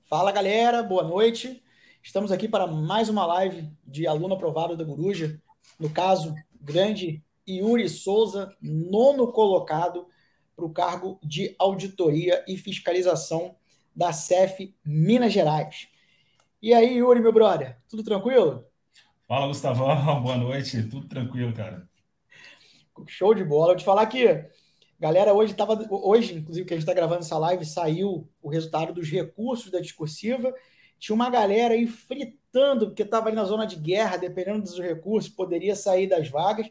Fala galera, boa noite. Estamos aqui para mais uma live de aluno aprovado da Coruja. No caso, grande Yuri Souza, nono colocado para o cargo de auditoria e fiscalização da CEF Minas Gerais. E aí, Yuri, meu brother, tudo tranquilo? Fala, Gustavão. Boa noite. Tudo tranquilo, cara. Show de bola. Eu te falar que, galera, hoje, inclusive, que a gente está gravando essa live, saiu o resultado dos recursos da discursiva. Tinha uma galera aí fritando, porque estava ali na zona de guerra, dependendo dos recursos, poderia sair das vagas.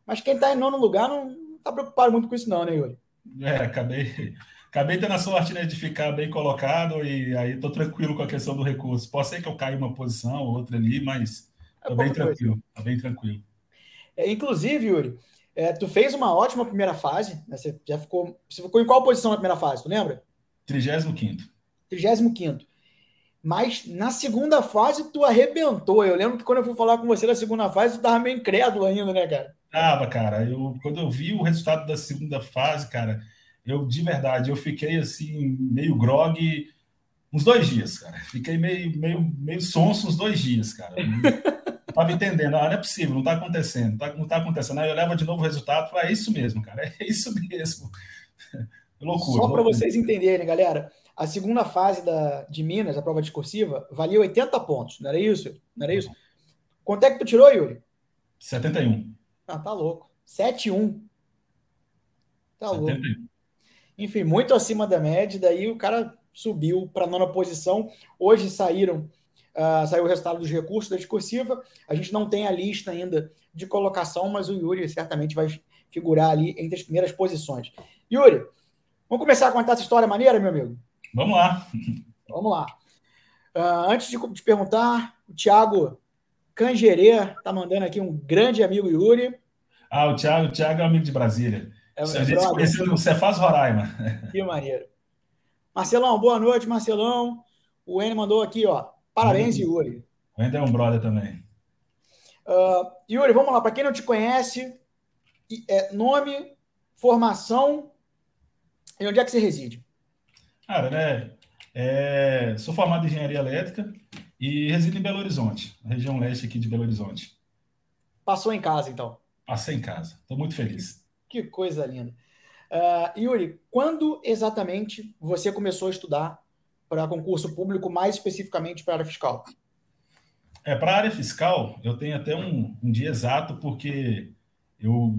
Mas quem está em nono lugar não está preocupado muito com isso, não, né, Yuri? Acabei tendo a sorte, né, de ficar bem colocado e aí tô tranquilo com a questão do recurso. Pode ser que eu caia uma posição ou outra ali, mas É tô bem pouca coisa. tranquilo. Tô bem tranquilo. Inclusive, Yuri, tu fez uma ótima primeira fase, né? Você ficou em qual posição na primeira fase, tu lembra? 35º. 35º. Mas na segunda fase tu arrebentou. Eu lembro que quando eu fui falar com você na segunda fase, tu tava meio incrédulo ainda, né, cara? Cara, quando eu vi o resultado da segunda fase, cara, de verdade, eu fiquei assim, meio grog uns 2 dias, cara. Fiquei meio sonso uns 2 dias, cara. Não estava entendendo, não é possível, não está acontecendo, não tá acontecendo. Aí eu levo de novo o resultado e falo, é isso mesmo, cara, é isso mesmo. Loucura, Só para loucura. vocês entenderem, galera, a segunda fase de Minas, a prova discursiva, valia 80 pontos, não era isso? Não era isso? Quanto é que tu tirou, Yuri? 71. Ah, tá louco. 7,1. Tá louco. 71. Enfim, muito acima da média, daí o cara subiu para a nona posição. Hoje saiu o resultado dos recursos da discursiva. A gente não tem a lista ainda de colocação, mas o Yuri certamente vai figurar ali entre as primeiras posições. Yuri, vamos começar a contar essa história maneira, meu amigo? Vamos lá. Vamos lá. Antes de te perguntar, o Thiago Cangerê tá mandando aqui um grande amigo Yuri. O Thiago é um amigo de Brasília. A gente se Brother, conheceu no Cefaz Roraima. que maneiro. Marcelão, boa noite, Marcelão. O N mandou aqui, ó. Parabéns, Yuri. O Wendel é um brother também. Yuri, vamos lá. Para quem não te conhece, nome, formação e onde é que você reside? Cara, né? Sou formado em engenharia elétrica e resido em Belo Horizonte, na região leste aqui de Belo Horizonte. Passou em casa, então. Passei em casa. Estou muito feliz. Que coisa linda. Yuri, quando exatamente você começou a estudar para concurso público, mais especificamente para a área fiscal? Para a área fiscal, eu tenho até um dia exato, porque eu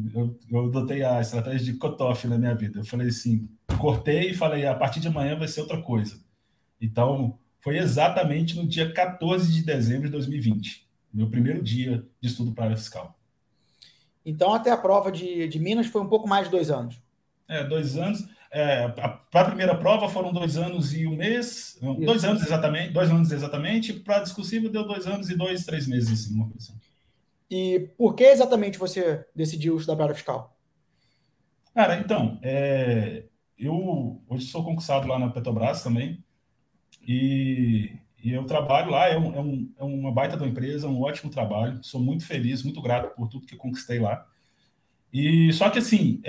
adotei a estratégia de cut-off na minha vida. Eu falei assim, cortei e falei, a partir de amanhã vai ser outra coisa. Então, foi exatamente no dia 14 de dezembro de 2020, meu primeiro dia de estudo para a área fiscal. Então, até a prova de Minas foi um pouco mais de 2 anos. 2 anos. Para a primeira prova foram 2 anos e um mês, não, Isso. 2 anos exatamente. Para a discursiva deu 2 anos e 2, 3 meses, assim, uma coisa assim. E por que exatamente você decidiu estudar para a área fiscal? Cara, então, eu hoje sou concursado lá na Petrobras também, e eu trabalho lá, é uma baita da empresa, um ótimo trabalho, sou muito feliz, muito grato por tudo que conquistei lá. E só que assim,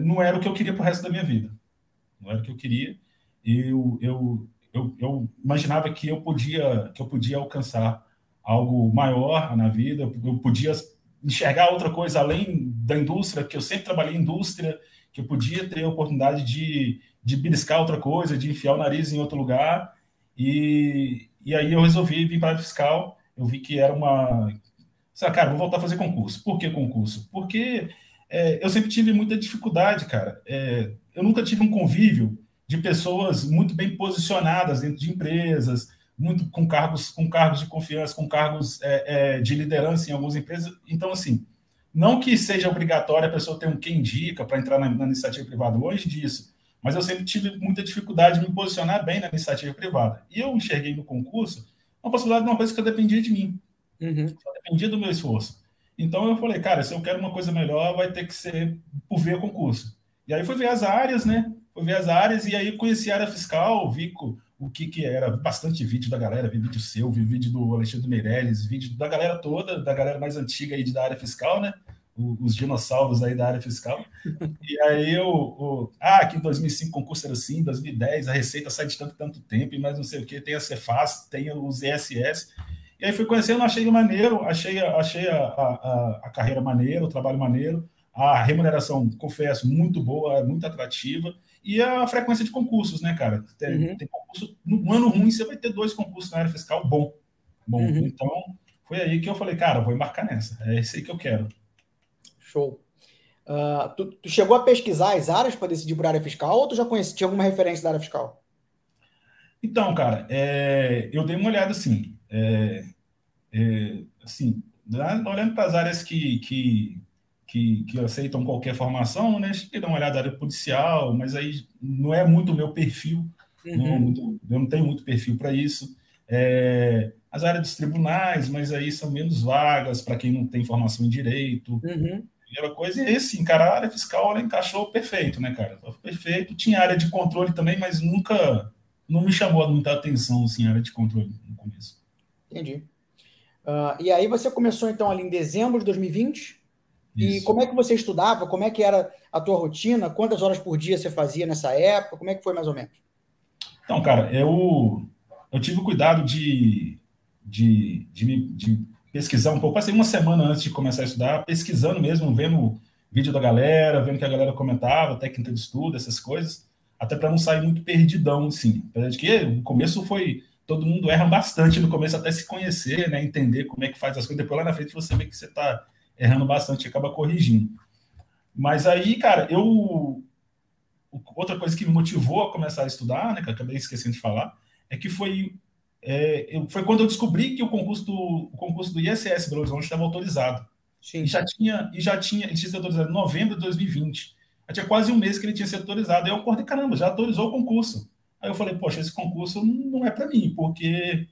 não era o que eu queria para o resto da minha vida, não era o que eu queria. Eu imaginava que eu podia alcançar algo maior na vida, eu podia enxergar outra coisa além da indústria, que eu sempre trabalhei em indústria, que eu podia ter a oportunidade de beliscar outra coisa, de enfiar o nariz em outro lugar. E aí eu resolvi vir para a área fiscal. Eu vi que era uma. Cara, vou voltar a fazer concurso. Por que concurso? Porque eu sempre tive muita dificuldade, cara. Eu nunca tive um convívio de pessoas muito bem posicionadas dentro de empresas, muito com cargos de confiança, com cargos de liderança em algumas empresas. Então, assim, não que seja obrigatório a pessoa ter um quem indica para entrar na iniciativa privada, longe disso, mas eu sempre tive muita dificuldade de me posicionar bem na iniciativa privada. E eu enxerguei no concurso uma possibilidade de uma coisa que dependia de mim, Uhum. só dependia do meu esforço. Então eu falei, cara, se eu quero uma coisa melhor, vai ter que ser por via concurso. E aí fui ver as áreas, né? Fui ver as áreas e aí conheci a área fiscal, vi o que era, bastante vídeo da galera, vi vídeo seu, vi vídeo do Alexandre Meirelles, vídeo da galera toda, da galera mais antiga aí da área fiscal, né? os dinossauros aí da área fiscal. E aí aqui em 2005 o concurso era assim, em 2010 a receita sai de tanto tempo, mas não sei o que, tem a Cefaz, tem os ESS. E aí fui conhecendo, achei maneiro, achei a carreira maneira, o trabalho maneiro, a remuneração, confesso, muito boa, muito atrativa, e a frequência de concursos, né, cara? Tem concurso, no ano ruim você vai ter 2 concursos na área fiscal bom. Então foi aí que eu falei, cara, vou embarcar nessa, é esse aí que eu quero. Show. Tu chegou a pesquisar as áreas para decidir por área fiscal ou tu já tinha alguma referência da área fiscal? Então, cara, eu dei uma olhada assim, assim, olhando para as áreas que aceitam qualquer formação, né? Cheguei a dar uma olhada na área policial, mas aí não é muito o meu perfil, eu não tenho muito perfil para isso. As áreas dos tribunais, mas aí são menos vagas para quem não tem formação em direito. Primeira coisa, e aí, assim, cara, a área fiscal ela encaixou perfeito, né, cara? Perfeito. Tinha área de controle também, mas nunca não me chamou muita atenção, assim, a área de controle no começo. Entendi. E aí você começou, então, ali em dezembro de 2020? Isso. E como é que você estudava? Como é que era a tua rotina? Quantas horas por dia você fazia nessa época? Como é que foi, mais ou menos? Então, cara, eu tive o cuidado de pesquisar um pouco. Passei uma semana antes de começar a estudar, pesquisando mesmo, vendo vídeo da galera, vendo o que a galera comentava, técnica de estudo, essas coisas, até para não sair muito perdidão, assim. Apesar de que no começo todo mundo erra bastante no começo até se conhecer, né, entender como é que faz as coisas. Depois lá na frente você vê que você está errando bastante e acaba corrigindo. Mas aí, cara, outra coisa que me motivou a começar a estudar, né, que eu acabei esquecendo de falar, é que foi quando eu descobri que o concurso do ISS Belo Horizonte estava autorizado. Sim. Ele tinha sido autorizado em novembro de 2020. Já tinha quase um mês que ele tinha sido autorizado. Aí eu acordei, caramba, já autorizou o concurso. Aí eu falei, poxa, esse concurso não é para mim, porque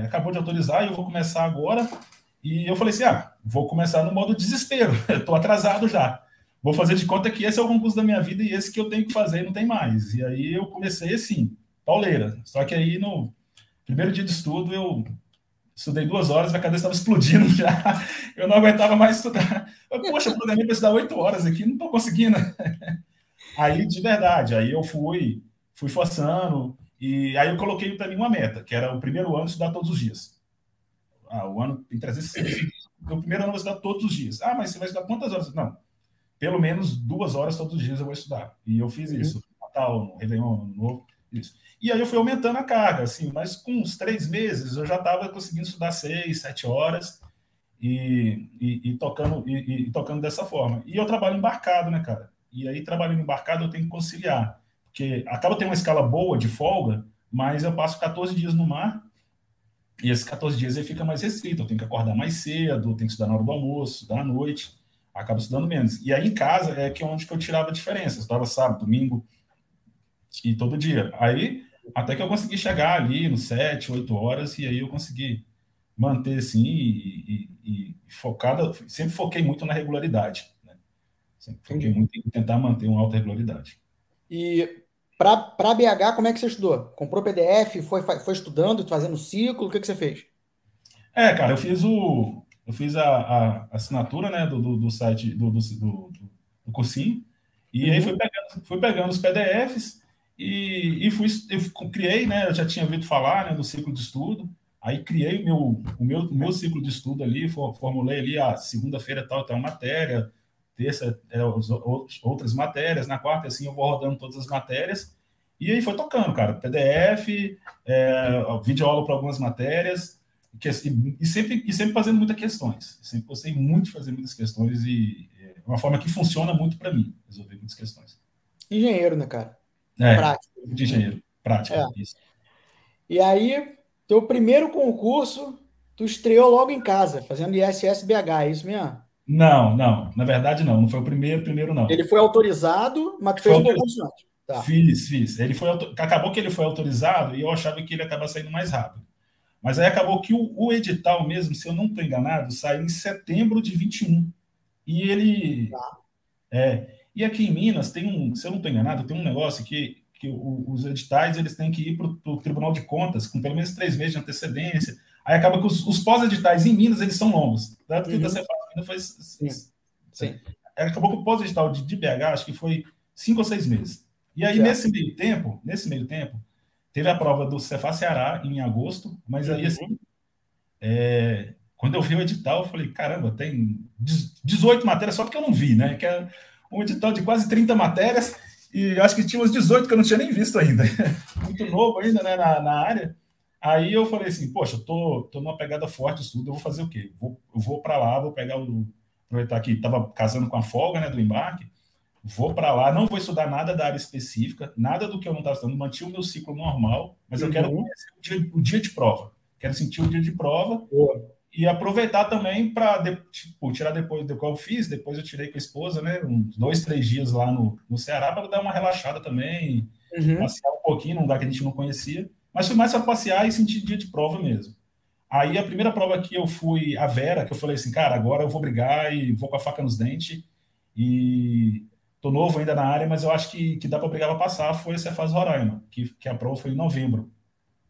acabou de autorizar e eu vou começar agora. E eu falei assim, vou começar no modo desespero. Estou atrasado já. Vou fazer de conta que esse é o concurso da minha vida e esse que eu tenho que fazer e não tem mais. E aí eu comecei assim, pauleira. Só que aí no primeiro dia de estudo eu estudei 2 horas, minha cabeça estava explodindo já. Eu não aguentava mais estudar. Poxa, eu programei para estudar 8 horas aqui, não estou conseguindo. Aí, de verdade, aí eu fui forçando, e aí eu coloquei para mim uma meta, que era o primeiro ano estudar todos os dias. O ano tem 360 dias. No primeiro ano eu vou estudar todos os dias. Mas você vai estudar quantas horas? Não, pelo menos 2 horas todos os dias eu vou estudar. E eu fiz isso, Natal, no Réveillon, Ano Novo, isso. E aí eu fui aumentando a carga, assim, mas com uns 3 meses eu já estava conseguindo estudar 6, 7 horas e tocando dessa forma. E eu trabalho embarcado, né, cara? E aí, trabalhando embarcado, eu tenho que conciliar, porque acaba tendo uma escala boa de folga, mas eu passo 14 dias no mar, e esses 14 dias aí fica mais restrito, eu tenho que acordar mais cedo, tenho que estudar na hora do almoço, estudar à noite, acabo estudando menos. E aí, em casa, é que onde que eu tirava a diferença, eu estudava sábado, domingo, e todo dia. Aí, até que eu consegui chegar ali nos 7, 8 horas, e aí eu consegui manter, assim, e focado, sempre foquei muito na regularidade, né? Sempre foquei muito em tentar manter uma alta regularidade. E para BH, como é que você estudou? Comprou PDF, foi estudando, fazendo ciclo, o que você fez? Cara, eu fiz a assinatura, né, do site, do cursinho, e aí fui pegando os PDFs, eu criei, né? Eu já tinha ouvido falar, né, do ciclo de estudo. Aí criei o meu ciclo de estudo ali, formulei ali segunda-feira tal matéria, terça outras matérias, na quarta assim eu vou rodando todas as matérias e aí foi tocando, cara. PDF, videoaula para algumas matérias e sempre fazendo muitas questões. Sempre gostei muito de fazer muitas questões e é uma forma que funciona muito para mim resolver muitas questões. Engenheiro, né, cara? Prática. De engenheiro, prática. Isso. E aí, teu primeiro concurso, tu estreou logo em casa, fazendo ISS-BH, é isso mesmo? Não. Na verdade, não. Não foi o primeiro não. Ele foi autorizado, mas tu fez um concurso antes. Tá. Fiz. Acabou que ele foi autorizado e eu achava que ele ia acabar saindo mais rápido. Mas aí acabou que o edital mesmo, se eu não estou enganado, saiu em setembro de 21. E ele... E aqui em Minas, se eu não estou enganado, tem um negócio que os editais eles têm que ir para o Tribunal de Contas com pelo menos 3 meses de antecedência. Aí acaba que os pós-editais em Minas eles são longos. Tanto que você faz ainda foi Sim. Acabou que o pós-edital de BH, acho que foi 5 ou 6 meses. E aí, Certo. nesse meio tempo, teve a prova do Cefaz Ceará em agosto, mas aí, assim, Uhum. quando eu vi o edital, eu falei, caramba, tem 18 matérias, só porque eu não vi, né? Que é um edital de quase 30 matérias, e eu acho que tinha uns 18 que eu não tinha nem visto ainda. Muito novo ainda, né, na área. Aí eu falei assim, poxa, eu tô numa pegada forte de estudo, eu vou fazer o quê? Eu vou para lá, vou pegar aproveitar que estava casando com a folga, né, do embarque, vou para lá, não vou estudar nada da área específica, nada do que eu não estava estudando, mantive o meu ciclo normal, mas eu quero Uhum. conhecer o dia de prova. Quero sentir o dia de prova Boa. e aproveitar também para tipo, tirar depois do que eu fiz, depois eu tirei com a esposa, né, uns 2, 3 dias lá no Ceará para dar uma relaxada também, Uhum. passear um pouquinho num lugar que a gente não conhecia, mas foi mais para passear e sentir dia de prova mesmo. Aí a primeira prova que eu fui, a Vera, que eu falei assim, cara, agora eu vou brigar e vou com a faca nos dentes. E tô novo ainda na área, mas eu acho que dá para brigar para passar. Foi a Cefaz Roraima, que a prova foi em novembro.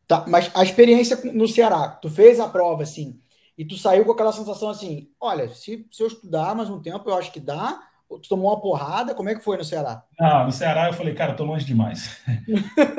Tá, mas a experiência no Ceará, tu fez a prova assim, e tu saiu com aquela sensação assim: olha, se eu estudar mais um tempo, eu acho que dá. Ou tu tomou uma porrada, como é que foi no Ceará? Ah, no Ceará eu falei, cara, tô longe demais.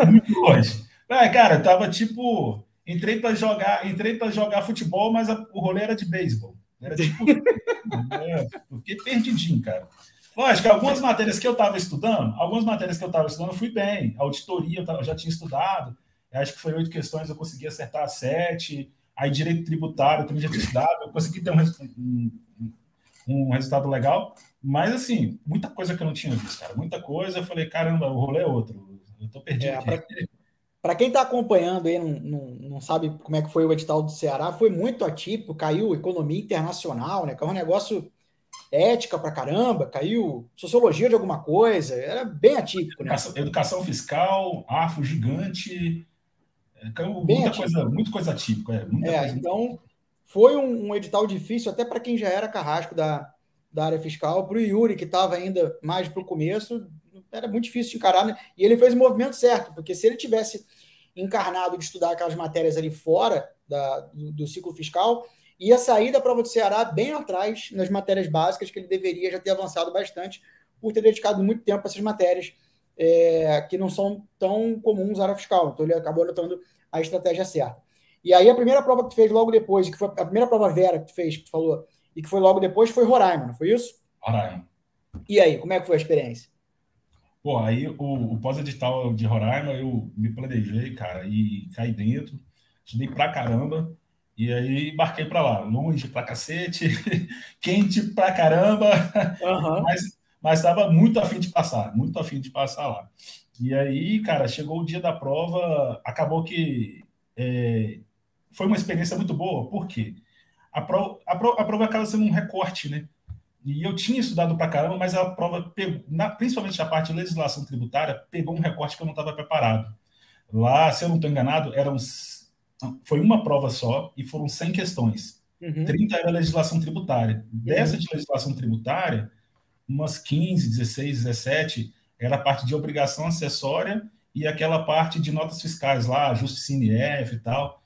Muito longe. Cara, eu tava tipo, entrei para jogar futebol, mas o rolê era de beisebol. Era tipo, eu fiquei perdidinho, cara. Lógico, algumas matérias que eu estava estudando, eu fui bem. Auditoria, eu já tinha estudado. Eu acho que foi 8 questões, eu consegui acertar 7. Aí, direito tributário, eu também já tinha estudado. Eu consegui ter um resultado legal. Mas, assim, muita coisa que eu não tinha visto, cara. Muita coisa. Eu falei, caramba, o rolê é outro. Eu tô perdido É, aqui. para quem está acompanhando aí, não sabe como é que foi o edital do Ceará, foi muito atípico, caiu economia internacional, né? Caiu um negócio ética pra caramba, caiu sociologia de alguma coisa, era bem atípico, né? Educação fiscal, AFO gigante. Caiu Bem atípico. muita coisa típica. Muita coisa. Então foi um edital difícil até para quem já era carrasco da área fiscal, para o Yuri, que estava ainda mais para o começo, era muito difícil de encarar, né? E ele fez o movimento certo, porque se ele tivesse encarnado de estudar aquelas matérias ali fora do ciclo fiscal, ia sair da prova do Ceará bem atrás nas matérias básicas, que ele deveria já ter avançado bastante, por ter dedicado muito tempo a essas matérias que não são tão comuns à área fiscal. Então ele acabou adotando a estratégia certa. E aí a primeira prova que tu fez logo depois, que foi a primeira prova Vera que tu fez, que tu falou, e que foi logo depois, foi Roraima, não foi isso? Roraima. E aí, como é que foi a experiência? Pô, aí o pós-edital de Roraima, eu me planejei, cara, e caí dentro, estudei pra caramba, e aí embarquei pra lá, longe pra cacete, quente pra caramba, Aham. mas estava muito afim de passar, muito afim de passar lá. E aí, cara, chegou o dia da prova, acabou que foi uma experiência muito boa, por quê? A prova acaba sendo um recorte, né? E eu tinha estudado pra caramba, mas a prova, pegou, principalmente a parte de legislação tributária, pegou um recorte que eu não estava preparado. Lá, se eu não estou enganado, foi uma prova só e foram 100 questões. Uhum. 30 era legislação tributária. Dessa Uhum. de legislação tributária, umas 15, 16, 17 era a parte de obrigação acessória e aquela parte de notas fiscais lá, ajuste CNF e tal.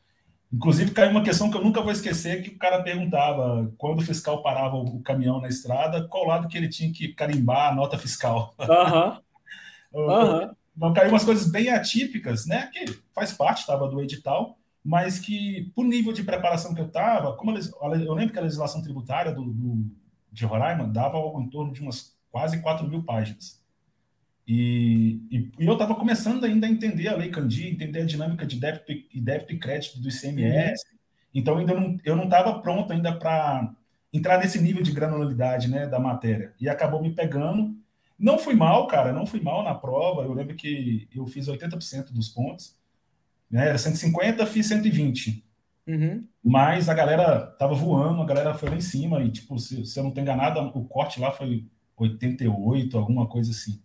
Inclusive, caiu uma questão que eu nunca vou esquecer, que o cara perguntava, quando o fiscal parava o caminhão na estrada, qual lado que ele tinha que carimbar a nota fiscal. Aham. Aham. Então, caiu umas coisas bem atípicas, né, que faz parte, estava do edital, mas que, por nível de preparação que eu estava, eu lembro que a legislação tributária de Roraima dava algo em torno de umas quase 4.000 páginas. E eu estava começando ainda a entender a Lei Candir, entender a dinâmica de débito e crédito do Uhum. ICMS. Então, eu não estava pronto ainda para entrar nesse nível de granularidade, né, da matéria. E acabou me pegando. Não fui mal, cara, não fui mal na prova. Eu lembro que eu fiz 80% dos pontos. Né, era 150, fiz 120. Uhum. Mas a galera tava voando, a galera foi lá em cima. E, tipo, se eu não tenho enganado, o corte lá foi 88, alguma coisa assim.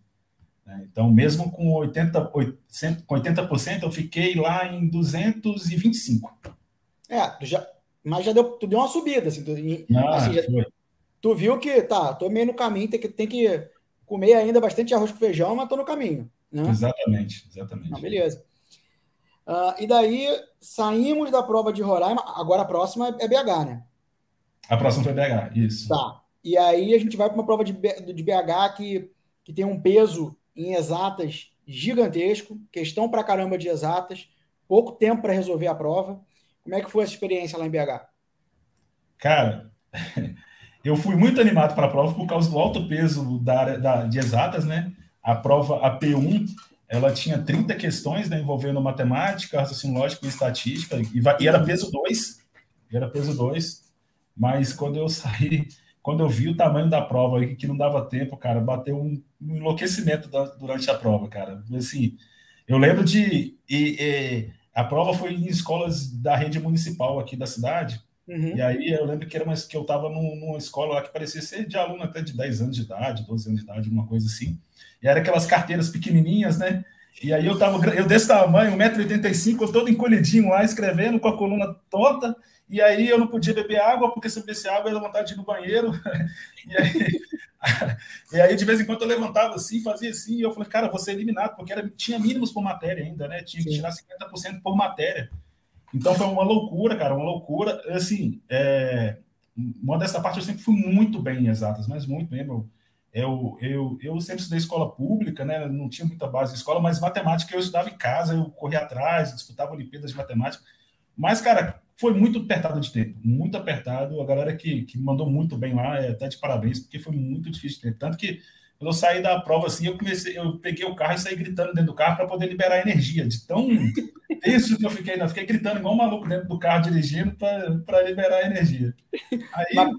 Então, mesmo com 80%, eu fiquei lá em 225. Mas já deu, tu deu uma subida, assim, Ah, foi. tu viu que, tá, tô meio no caminho, tem que comer ainda bastante arroz com feijão, mas tô no caminho, né? Exatamente, Não, exatamente. beleza. E daí saímos da prova de Roraima, agora a próxima é BH, né? A próxima foi BH, isso. Tá. E aí a gente vai para uma prova de BH que tem um peso em exatas gigantesco, questão pra caramba de exatas, pouco tempo para resolver a prova. Como é que foi essa experiência lá em BH? Cara, eu fui muito animado para a prova por causa do alto peso da área de exatas, né? A prova, a P1, ela tinha 30 questões, né, envolvendo matemática, raciocínio lógico e estatística, e era peso 2, era peso 2, mas quando eu saí, quando eu vi o tamanho da prova, que não dava tempo, cara, bateu um enlouquecimento durante a prova, cara. Assim, eu lembro a prova foi em escolas da rede municipal aqui da cidade, e aí eu lembro que que eu estava numa escola lá que parecia ser de aluno até de 10 anos de idade, 12 anos de idade, uma coisa assim. E era aquelas carteiras pequenininhas, né? E aí eu desse tamanho, 1,85 m, eu todo encolhidinho lá, escrevendo com a coluna torta, e aí eu não podia beber água, porque se eu bebesse água, eu ia dar vontade de ir no banheiro. E aí, e aí, de vez em quando, eu levantava assim, fazia assim, e eu falei, cara, vou ser eliminado, porque tinha mínimos por matéria ainda, né? Tinha que tirar 50% por matéria. Então foi uma loucura, cara, uma loucura. Assim, uma dessa parte eu sempre fui muito bem em exatas, mas muito bem. Eu sempre estudei escola pública, né? Não tinha muita base de escola, mas matemática eu estudava em casa, eu corria atrás, disputava Olimpíadas de matemática. Mas, cara, foi muito apertado de tempo, muito apertado. A galera que mandou muito bem lá, até de parabéns, porque foi muito difícil de tempo. Tanto que quando eu saí da prova assim, eu peguei o carro e saí gritando dentro do carro para poder liberar energia, de tão tenso que eu fiquei, fiquei gritando igual um maluco dentro do carro dirigindo para liberar energia. Aí, mas,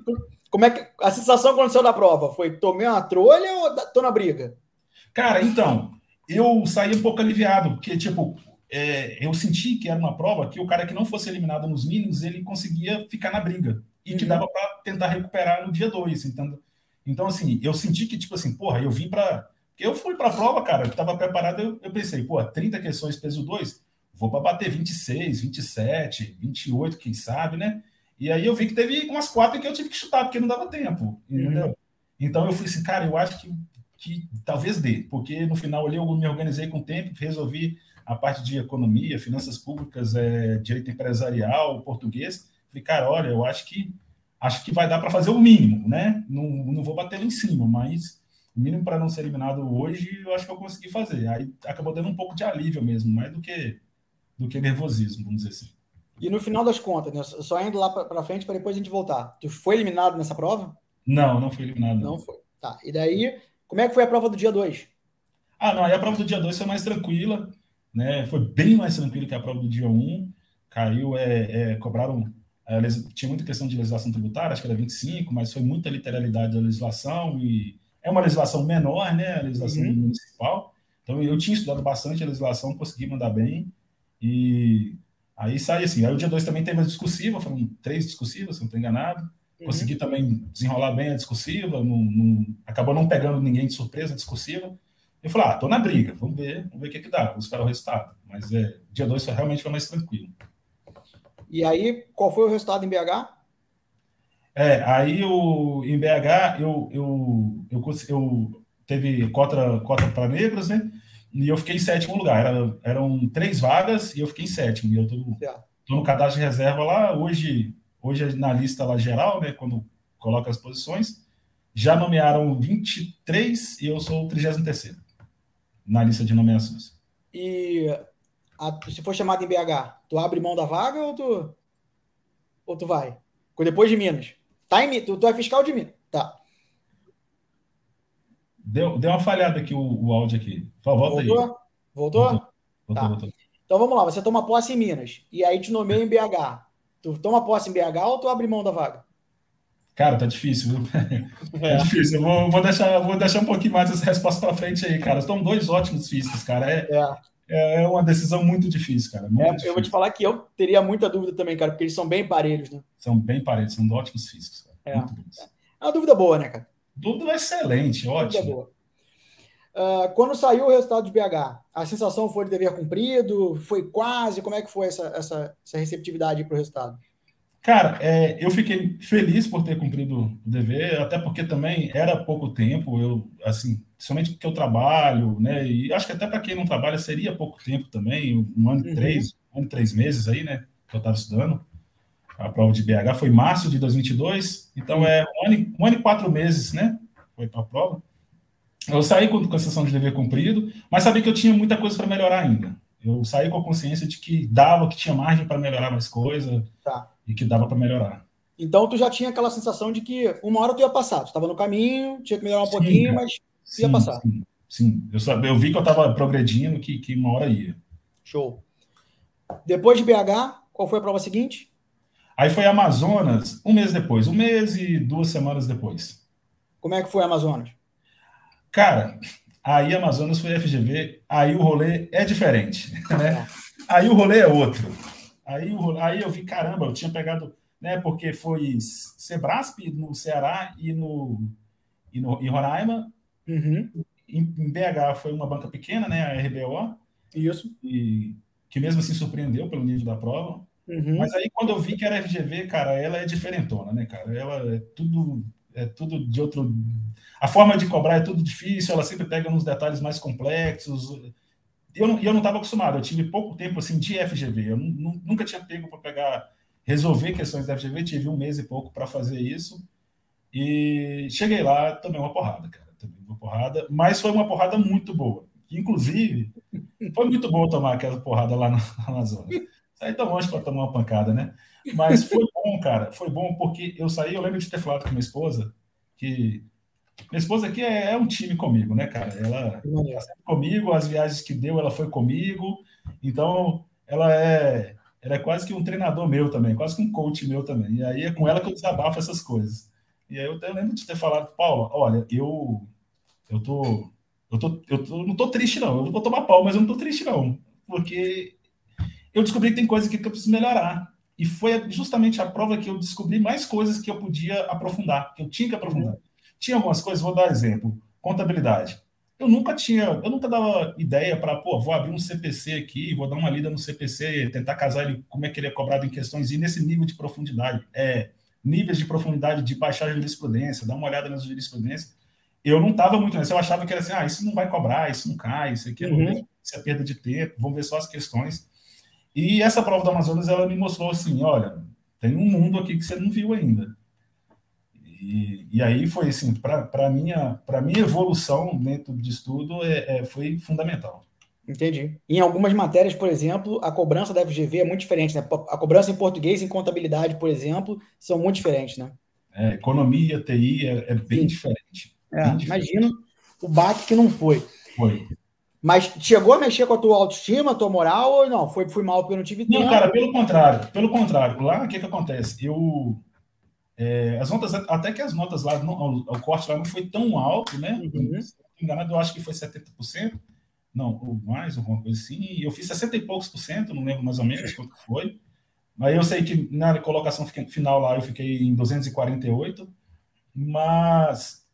como é que a sensação quando saiu da prova? Foi tomei uma trolha ou tô na briga? Cara, então, eu saí um pouco aliviado, porque, tipo, eu senti que era uma prova que o cara que não fosse eliminado nos mínimos, ele conseguia ficar na briga. E que dava para tentar recuperar no dia 2, entendeu? Então, assim, eu senti que, tipo assim, porra, eu vim para. Eu fui para a prova, cara, eu estava preparado, eu pensei, pô, 30 questões peso 2, vou para bater 26, 27, 28, quem sabe, né? E aí eu vi que teve umas 4 que eu tive que chutar, porque não dava tempo, entendeu? Então eu fui assim, cara, eu acho que talvez dê, porque no final ali eu me organizei com o tempo, resolvi a parte de economia, finanças públicas, direito empresarial, português. Falei, cara, olha, eu acho que vai dar para fazer o mínimo, né? Não vou bater lá em cima, mas o mínimo para não ser eliminado hoje, eu acho que eu consegui fazer. Aí acabou dando um pouco de alívio mesmo, mais do que nervosismo, vamos dizer assim. E no final das contas, né, só indo lá para frente para depois a gente voltar. Tu foi eliminado nessa prova? Não fui eliminado. Não foi. Tá. E daí, como é que foi a prova do dia 2? Não, aí a prova do dia 2 foi mais tranquila, né? Foi bem mais tranquila que a prova do dia 1. Caiu, cobraram. Tinha muita questão de legislação tributária, acho que era 25, mas foi muita literalidade da legislação, e é uma legislação menor, né? A legislação municipal. Então eu tinha estudado bastante a legislação, consegui mandar bem, e aí sai assim. Aí o dia 2 também teve a discursiva, foram 3 discursivas, se não estou enganado. Consegui também desenrolar bem a discursiva, acabou não pegando ninguém de surpresa a discursiva. Eu falei, tô na briga, vamos ver o que dá, vamos esperar o resultado. Mas dia 2 realmente foi mais tranquilo. E aí, qual foi o resultado em BH? Aí em BH eu teve cota para negros, né? E eu fiquei em 7º lugar. Eram 3 vagas e eu fiquei em 7º. E eu tô no cadastro de reserva lá. Hoje na lista lá geral, né? Quando coloca as posições, já nomearam 23 e eu sou o 33º na lista de nomeações. E se for chamado em BH, tu abre mão da vaga ou tu vai? Depois de Minas. Tá tu é fiscal de Minas. Tá. Deu uma falhada aqui o áudio aqui. Volta aí. Voltou? Tá. Voltou. Então vamos lá, você toma posse em Minas e aí te nomeia em BH. Tu toma posse em BH ou tu abre mão da vaga? Cara, tá difícil, viu? É difícil. Eu vou deixar um pouquinho mais essa resposta para frente aí, cara. Estão 2 ótimos físicos, cara. É uma decisão muito difícil, cara. Muito difícil. Eu vou te falar que eu teria muita dúvida também, cara, porque eles são bem parelhos, né? São bem parelhos, são ótimos físicos, cara. Muito bons. É uma dúvida boa, né, cara? Dúvida excelente, ótimo. Dúvida boa. Quando saiu o resultado de BH, a sensação foi de dever cumprido? Foi quase? Como é que foi essa receptividade para o resultado? Cara, eu fiquei feliz por ter cumprido o dever, até porque também era pouco tempo, assim, somente porque eu trabalho, né, e acho que até para quem não trabalha seria pouco tempo também, 1 ano e 3 meses aí, né, que eu estava estudando, A prova de BH foi em março de 2022, então é um ano e 4 meses, né? Foi para a prova. Eu saí com a sensação de dever cumprido, mas sabia que eu tinha muita coisa para melhorar ainda. Eu saí com a consciência de que tinha margem para melhorar mais coisa Tá. e que dava para melhorar. Então tu já tinha aquela sensação de que uma hora tu ia passar. Tu estava no caminho, tinha que melhorar um Sim, pouquinho, cara. mas tu ia Sim, passar. sim, sim. Eu vi que eu estava progredindo, que uma hora ia. Show. Depois de BH, qual foi a prova seguinte? Aí foi Amazonas, um mês depois, um mês e 2 semanas depois. Como é que foi Amazonas? Cara, aí Amazonas foi FGV, aí o rolê é diferente, né? Tá. Aí o rolê é outro. Aí eu vi, caramba, eu tinha pegado, né? Porque foi Sebrasp no Ceará em Roraima. Uhum. Em BH foi uma banca pequena, né? A RBO, Isso. e que mesmo assim surpreendeu pelo nível da prova. Mas Uhum. aí quando eu vi que era FGV, cara, ela é diferentona, né, cara? Ela é tudo de outro. A forma de cobrar é tudo difícil, ela sempre pega nos detalhes mais complexos. Eu não estava acostumado, eu tive pouco tempo assim de FGV. Eu nunca tinha pego para pegar, resolver questões da FGV, tive um mês e pouco para fazer isso. E cheguei lá, tomei uma porrada, cara. Tomei uma porrada, mas foi uma porrada muito boa. Inclusive, foi muito bom tomar aquela porrada lá na Amazonas. Saí tão longe para tomar uma pancada, né? Mas foi bom, cara. Foi bom porque eu saí, eu lembro de ter falado com minha esposa, que minha esposa aqui é um time comigo, né, cara? Ela tá sempre comigo, as viagens que deu, ela foi comigo. Então, ela é quase que um treinador meu também, quase que um coach meu também. E aí é com ela que eu desabafo essas coisas. E aí eu até lembro de ter falado, Paula, olha, eu tô, não tô triste não. Eu vou tomar pau, mas eu não tô triste não, porque eu descobri que tem coisas aqui que eu preciso melhorar. E foi justamente a prova que eu descobri mais coisas que eu podia aprofundar, que eu tinha que aprofundar. Uhum. Tinha algumas coisas, vou dar um exemplo, contabilidade. Eu nunca dava ideia para, pô, vou abrir um CPC aqui, vou dar uma lida no CPC, tentar casar ele, como é que ele é cobrado em questões, e nesse nível de profundidade, níveis de profundidade de baixar a jurisprudência, dar uma olhada nas jurisprudências. Eu não estava muito nessa, eu achava que era assim, isso não vai cobrar, isso não cai, isso aqui é bobeira, isso é perda de tempo, vamos ver só as questões. E essa prova do Amazonas, ela me mostrou assim, olha, tem um mundo aqui que você não viu ainda. E aí foi assim, para minha evolução dentro de estudo, foi fundamental. Entendi. Em algumas matérias, por exemplo, a cobrança da FGV é muito diferente, né? A cobrança em português e em contabilidade, por exemplo, são muito diferentes, né? Economia, TI é bem Sim. diferente. Bem diferente. Imagino o baque que não foi. Foi. Mas chegou a mexer com a tua autoestima, a tua moral, ou não? Fui mal porque eu não tive Não, tempo. cara, pelo contrário. Pelo contrário. Lá, o que acontece? As notas, até que as notas lá, o corte lá não foi tão alto, né? Uhum. Se não me engano, eu acho que foi 70%. Não, ou mais, alguma coisa assim. E eu fiz 60 e poucos por cento, não lembro mais ou menos quanto foi. Mas eu sei que na colocação final lá eu fiquei em 248. Mas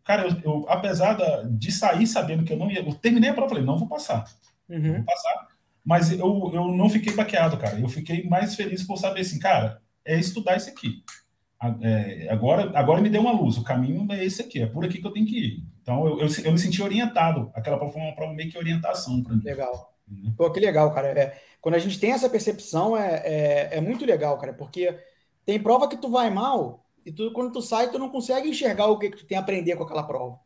cara, apesar de sair sabendo que eu não ia, eu terminei a prova, falei, não vou passar. Eu vou Uhum. passar. Mas eu não fiquei baqueado, cara. Eu fiquei mais feliz por saber assim, cara, é estudar isso aqui. Agora me deu uma luz. O caminho é esse aqui, é por aqui que eu tenho que ir. Então eu me senti orientado. Aquela prova foi uma prova meio que orientação para mim. Legal. Pô, que legal, cara. Quando a gente tem essa percepção, é muito legal, cara, porque tem prova que tu vai mal e quando tu sai, tu não consegue enxergar o que tu tem a aprender com aquela prova.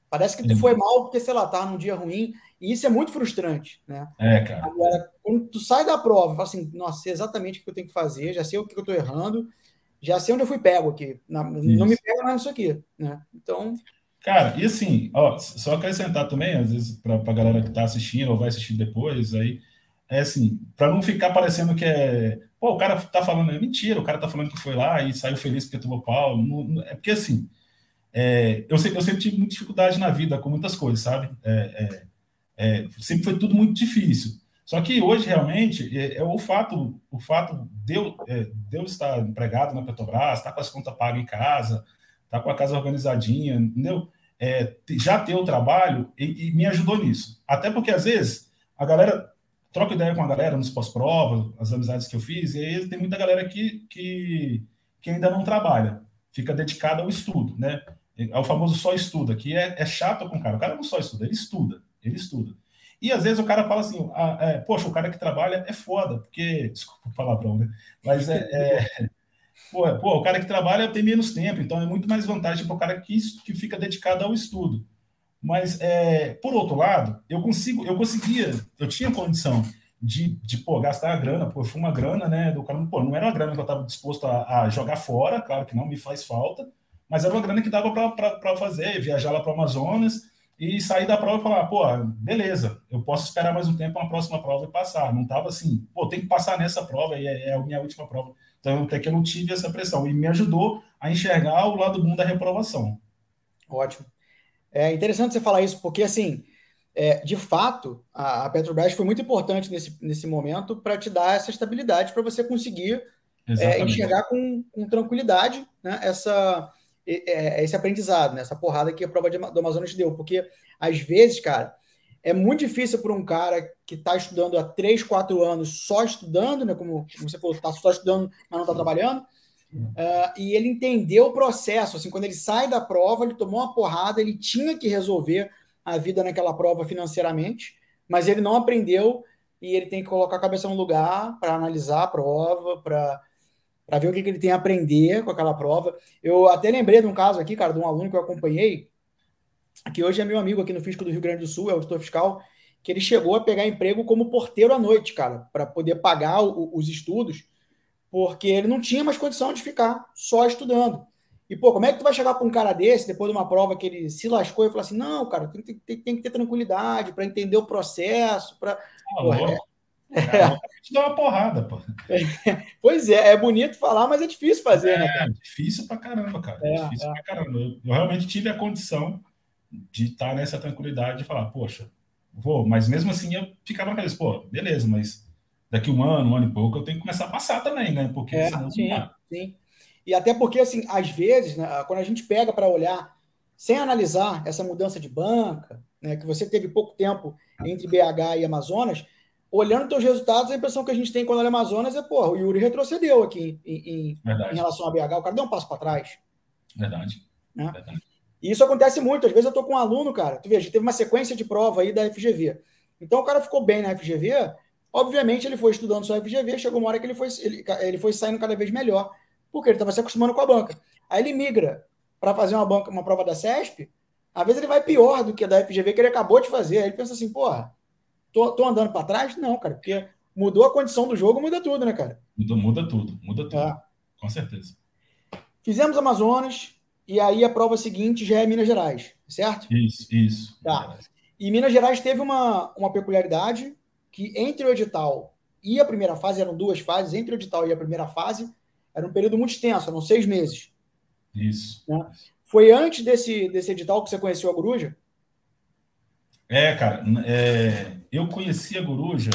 Parece que tu foi mal porque, sei lá, tá num dia ruim, e isso é muito frustrante, né? Cara. Agora, quando tu sai da prova, fala assim, nossa, sei exatamente o que eu tenho que fazer, já sei o que eu tô errando, já sei onde eu fui pego aqui. Não me Isso. pega mais nisso aqui, né? Então, Cara, e assim, ó, só acrescentar também, às vezes, para a galera que está assistindo ou vai assistir depois, aí, é assim, para não ficar parecendo que pô, o cara tá falando, é mentira, o cara tá falando que foi lá e saiu feliz porque tomou pau. É porque, assim, eu sempre tive muita dificuldade na vida com muitas coisas, sabe? Sempre foi tudo muito difícil. Só que hoje, realmente, o fato de eu estar empregado na Petrobras, estar com as contas pagas em casa, estar com a casa organizadinha, entendeu? Já ter o trabalho e me ajudou nisso. Até porque, às vezes, a galera troca ideia com a galera nos pós-prova, as amizades que eu fiz, e aí tem muita galera que ainda não trabalha, fica dedicada ao estudo, né? É o famoso só estuda, que é chato com o cara. O cara não só estuda, ele estuda. Ele estuda. E às vezes o cara fala assim, poxa, o cara que trabalha é foda, porque, desculpa o palavrão, né? Mas o cara que trabalha tem menos tempo, então é muito mais vantagem para o cara que fica dedicado ao estudo. Mas, por outro lado, eu tinha condição de gastar a grana, pô, foi uma grana, né, do cara, pô, não era uma grana que eu estava disposto a jogar fora, claro que não me faz falta, mas era uma grana que dava para fazer, viajar lá para o Amazonas e sair da prova e falar, pô, beleza, eu posso esperar mais um tempo na próxima prova e passar. Não estava assim, pô, tem que passar nessa prova e é a minha última prova. Então, até que eu não tive essa pressão e me ajudou a enxergar o lado bom da reprovação. Ótimo. É interessante você falar isso, porque, assim, de fato, a Petrobras foi muito importante nesse momento para te dar essa estabilidade, para você conseguir Exatamente. enxergar com tranquilidade, né, esse aprendizado, né, essa porrada que a prova do Amazonas te deu. Porque, às vezes, cara, é muito difícil para um cara que está estudando há 3, 4 anos, só estudando, né, como você falou, está só estudando, mas não está trabalhando, e ele entendeu o processo. Assim, quando ele sai da prova, ele tomou uma porrada, ele tinha que resolver a vida naquela prova financeiramente, mas ele não aprendeu e ele tem que colocar a cabeça no lugar para analisar a prova, para ver o que ele tem a aprender com aquela prova. Eu até lembrei de um caso aqui, cara, de um aluno que eu acompanhei, que hoje é meu amigo aqui no Fisco do Rio Grande do Sul, é o auditor fiscal, que ele chegou a pegar emprego como porteiro à noite, cara, para poder pagar os estudos, porque ele não tinha mais condição de ficar só estudando. E, pô, como é que tu vai chegar para um cara desse, depois de uma prova que ele se lascou, e falar assim, não, cara, tem que ter tranquilidade para entender o processo, para... Tá louco. Cara, eu acabei de dar uma porrada, pô. Pois é bonito falar, mas é difícil fazer, né, cara? Difícil pra caramba, cara. É, Difícil é. pra caramba. Eu realmente tive a condição de estar nessa tranquilidade de falar, poxa, vou, mas mesmo assim eu ficava na cabeça, pô, beleza, mas daqui um ano e pouco eu tenho que começar a passar também, né? Porque senão não Sim, dá. sim. E até porque, assim, às vezes, né, quando a gente pega para olhar, sem analisar essa mudança de banca, né, que você teve pouco tempo entre BH e Amazonas, olhando teus resultados, a impressão que a gente tem quando olha Amazonas é, pô, o Yuri retrocedeu aqui em Verdade, relação a BH, o cara deu um passo para trás, verdade, né? verdade. E isso acontece muito. Às vezes eu tô com um aluno, cara, tu veja, teve uma sequência de prova aí da FGV. Então o cara ficou bem na FGV, obviamente ele foi estudando só a FGV, chegou uma hora que ele foi saindo cada vez melhor, porque ele estava se acostumando com a banca. Aí ele migra para fazer uma prova da CESP, às vezes ele vai pior do que a da FGV que ele acabou de fazer. Aí ele pensa assim, porra, tô andando para trás? Não, cara, porque mudou a condição do jogo, muda tudo, né, cara? Muda tudo, É. com certeza. Fizemos Amazonas, e aí a prova seguinte já é Minas Gerais, certo? Isso, Minas Tá. Gerais. E Minas Gerais teve uma peculiaridade que entre o edital e a primeira fase, eram 2 fases, entre o edital e a primeira fase, era um período muito extenso, eram 6 meses. Isso. Né? Foi antes desse edital que você conheceu a Coruja? Cara, eu conheci a Coruja,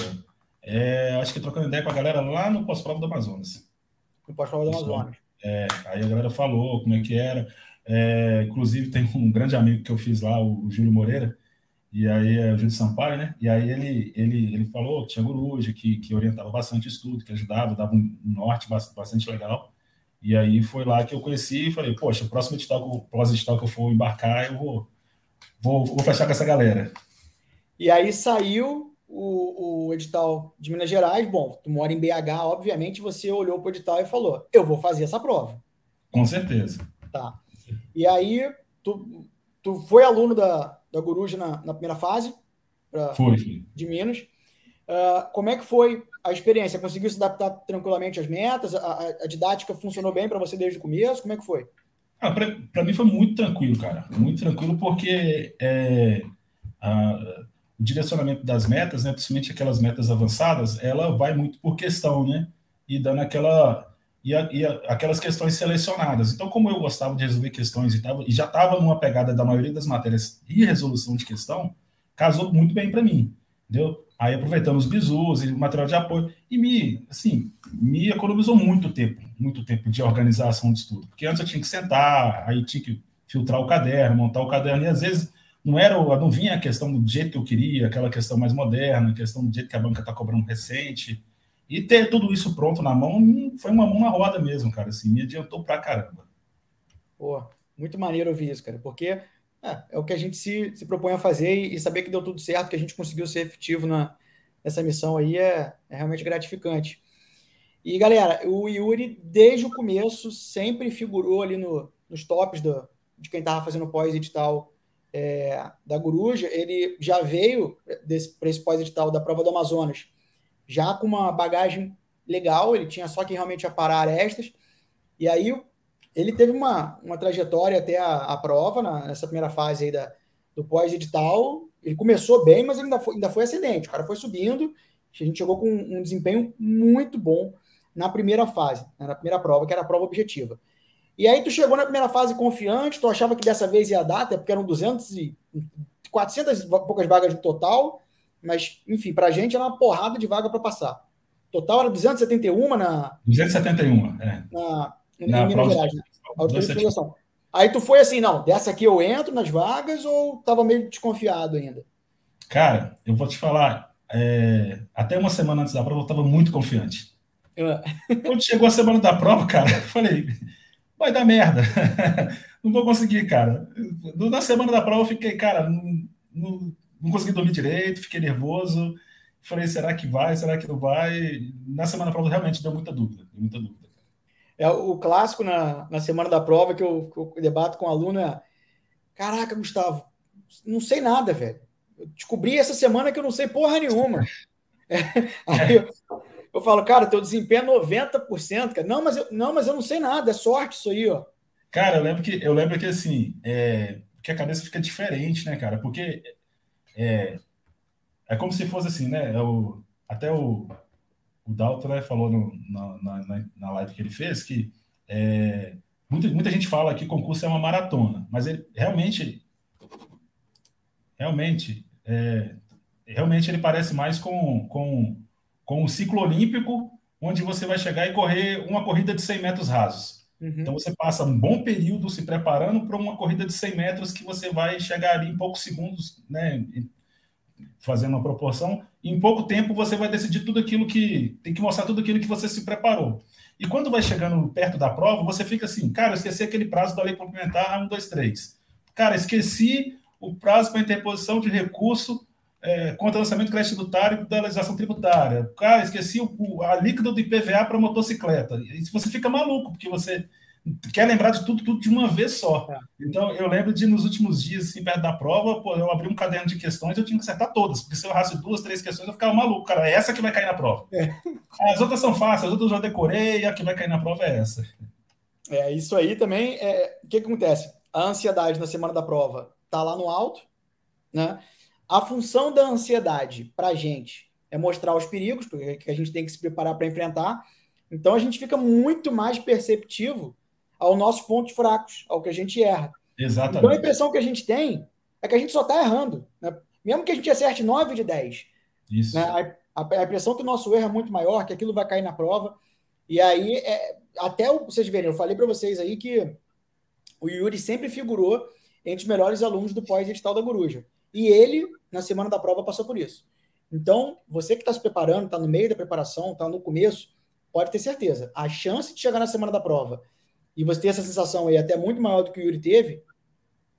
acho que trocando ideia com a galera lá no pós-prova do Amazonas. No pós-prova do Pessoal, Amazonas. aí a galera falou como é que era. Inclusive, tem um grande amigo que eu fiz lá, o Júlio Moreira, e aí é o Júlio Sampaio, né? E aí ele falou que tinha Coruja, que orientava bastante estudo, que ajudava, dava um norte bastante legal. E aí foi lá que eu conheci e falei, poxa, o próximo edital que eu for embarcar, eu vou fechar com essa galera. E aí saiu o edital de Minas Gerais. Bom, tu mora em BH, obviamente você olhou para o edital e falou: eu vou fazer essa prova. Com certeza. Tá. E aí tu foi aluno da Coruja na primeira fase Foi. de Minas. Como é que foi a experiência? Conseguiu se adaptar tranquilamente às metas? A didática funcionou bem para você desde o começo? Como é que foi? Para mim foi muito tranquilo, cara. Muito tranquilo, porque o direcionamento das metas, né, principalmente aquelas metas avançadas, ela vai muito por questão, né? E dando aquelas questões selecionadas. Então, como eu gostava de resolver questões e já estava numa pegada da maioria das matérias e resolução de questão, casou muito bem para mim, entendeu? Aí aproveitando os bizus e o material de apoio e me economizou muito tempo de organização de estudo, porque antes eu tinha que sentar, aí tinha que filtrar o caderno, montar o caderno e às vezes não vinha a questão do jeito que eu queria, aquela questão mais moderna, a questão do jeito que a banca está cobrando recente. E ter tudo isso pronto na mão foi uma mão na roda mesmo, cara. Assim, me adiantou pra caramba. Pô, muito maneiro ouvir isso, cara, porque É o que a gente se propõe a fazer e saber que deu tudo certo, que a gente conseguiu ser efetivo nessa missão aí é realmente gratificante. E, galera, o Yuri, desde o começo, sempre figurou ali nos tops de quem estava fazendo pós-edital da Coruja. Ele já veio para esse pós-edital da prova do Amazonas, já com uma bagagem legal, ele tinha só que realmente aparar arestas. E aí ele teve uma trajetória até a prova, nessa primeira fase aí do pós-edital. Ele começou bem, mas ele ainda foi ascendente. O cara foi subindo, a gente chegou com um desempenho muito bom na primeira fase, né, na primeira prova, que era a prova objetiva. E aí tu chegou na primeira fase confiante, tu achava que dessa vez ia dar, até porque eram 400 e poucas vagas no total, mas, enfim, pra gente era uma porrada de vaga para passar. Total era 271 271, em na Minas prova de Gerais, né? Auditoria de 271. fiscalização. Aí tu foi assim, não, dessa aqui eu entro nas vagas ou tava meio desconfiado ainda? Cara, eu vou te falar, até uma semana antes da prova eu estava muito confiante. Quando chegou a semana da prova, cara, eu falei, vai dar merda. Não vou conseguir, cara. Na semana da prova eu fiquei, cara, não consegui dormir direito, fiquei nervoso. Falei, será que vai? Será que não vai? Na semana da prova realmente deu muita dúvida. Deu muita dúvida. É o clássico na semana da prova que eu debato com o aluno é: caraca, Gustavo, não sei nada, velho. Eu descobri essa semana que eu não sei porra nenhuma. Aí eu falo, cara, teu desempenho é 90%, cara. Não, mas eu não sei nada, é sorte isso aí, ó. Cara, eu lembro que assim, que a cabeça fica diferente, né, cara? Porque é como se fosse assim, né? Até o Dalton, né, falou na live que ele fez que muita gente fala que concurso é uma maratona, mas ele realmente, realmente ele parece mais com um ciclo olímpico, onde você vai chegar e correr uma corrida de 100 metros rasos. Então você passa um bom período se preparando para uma corrida de 100 metros que você vai chegar ali em poucos segundos, né, fazendo uma proporção, e em pouco tempo você vai decidir tudo aquilo que tem que mostrar tudo aquilo que você se preparou. E quando vai chegando perto da prova, você fica assim, cara, eu esqueci aquele prazo da lei complementar 1, 2, 3. Cara, esqueci o prazo para interposição de recurso contra lançamento de crédito tributário da legislação tributária. Cara, esqueci a líquida do IPVA para motocicleta. E você fica maluco, porque você quer lembrar de tudo de uma vez só. Então, eu lembro de, nos últimos dias, assim, perto da prova, pô, eu abri um caderno de questões e eu tinha que acertar todas, porque se eu errasse 2, 3 questões, eu ficava maluco, cara, é essa que vai cair na prova. As outras são fáceis, as outras eu já decorei, a que vai cair na prova é essa. Isso aí também. O que acontece? A ansiedade na semana da prova tá lá no alto, né? A função da ansiedade para a gente é mostrar os perigos, porque a gente tem que se preparar para enfrentar. Então a gente fica muito mais perceptivo aos nossos pontos fracos, ao que a gente erra. Então a Exatamente. impressão que a gente tem é que a gente só está errando, né? Mesmo que a gente acerte 9 de 10, né? Isso. A impressão que o nosso erro é muito maior, que aquilo vai cair na prova. E aí, vocês verem, eu falei para vocês aí que o Yuri sempre figurou entre os melhores alunos do pós-edital da Coruja. E ele, na semana da prova, passou por isso. Então, você que está se preparando, está no meio da preparação, está no começo, pode ter certeza. A chance de chegar na semana da prova e você ter essa sensação aí até muito maior do que o Yuri teve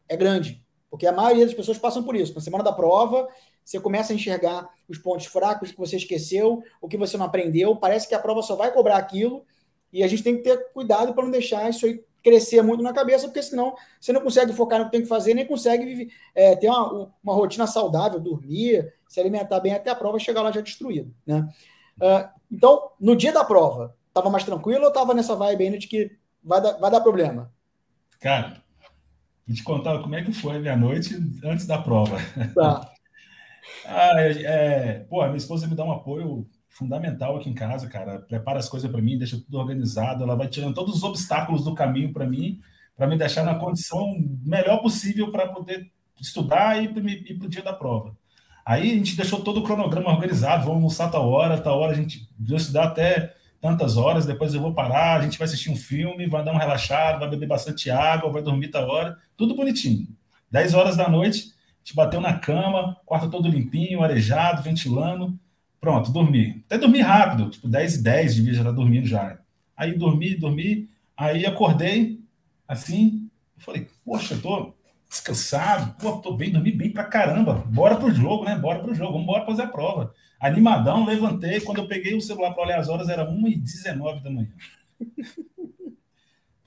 é grande. Porque a maioria das pessoas passam por isso. Na semana da prova, você começa a enxergar os pontos fracos que você esqueceu, o que você não aprendeu. Parece que a prova só vai cobrar aquilo. E a gente tem que ter cuidado para não deixar isso aí crescer muito na cabeça, porque senão você não consegue focar no que tem que fazer, nem consegue ter uma rotina saudável, dormir, se alimentar bem até a prova chegar lá já destruído, né? Então, no dia da prova, estava mais tranquilo ou estava nessa vibe ainda de que vai dar problema? Cara, vou te contar como é que foi a minha noite antes da prova. Tá. Pô, a minha esposa me dá um apoio fundamental aqui em casa, cara. Prepara as coisas para mim, deixa tudo organizado. Ela vai tirando todos os obstáculos do caminho para mim, me deixar na condição melhor possível para poder estudar e ir para o dia da prova. Aí a gente deixou todo o cronograma organizado. Vamos almoçar tal hora a gente vai estudar até tantas horas. Depois eu vou parar, a gente vai assistir um filme, vai dar um relaxado, vai beber bastante água, vai dormir tal hora. Tudo bonitinho. 10 horas da noite, a gente bateu na cama, quarto todo limpinho, arejado, ventilando. Pronto, dormi. Até dormi rápido, tipo 10h10, devia já estar dormindo já. Aí dormi, aí acordei, assim, falei, poxa, descansado, pô, tô bem, dormi bem pra caramba. Bora pro jogo, né? Bora pro jogo, vamos embora fazer a prova. Animadão, levantei. Quando eu peguei o celular para olhar as horas, era 1h19 da manhã.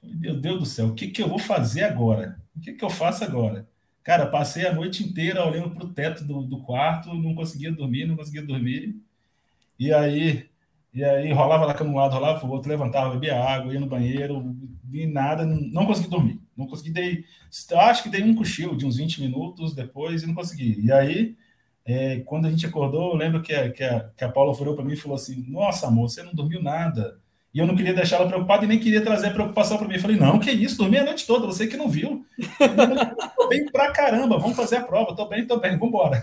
Meu Deus do céu, o que que eu vou fazer agora? O que que eu faço agora? Cara, passei a noite inteira olhando pro teto do quarto, não conseguia dormir, não conseguia dormir. E aí, e aí rolava da cama um lado, rolava pro outro, levantava, bebia água, ia no banheiro, e nada, não consegui dormir. Não consegui, acho que dei um cochilo de uns 20 minutos depois e não consegui. E aí, quando a gente acordou, eu lembro que a Paula virou para mim e falou assim: Nossa, amor, você não dormiu nada. E eu não queria deixar ela preocupada e nem queria trazer a preocupação para mim. Eu falei: Não, que isso, dormi a noite toda, você que não viu. Tô bem pra caramba, vamos fazer a prova, tô bem, vamos embora.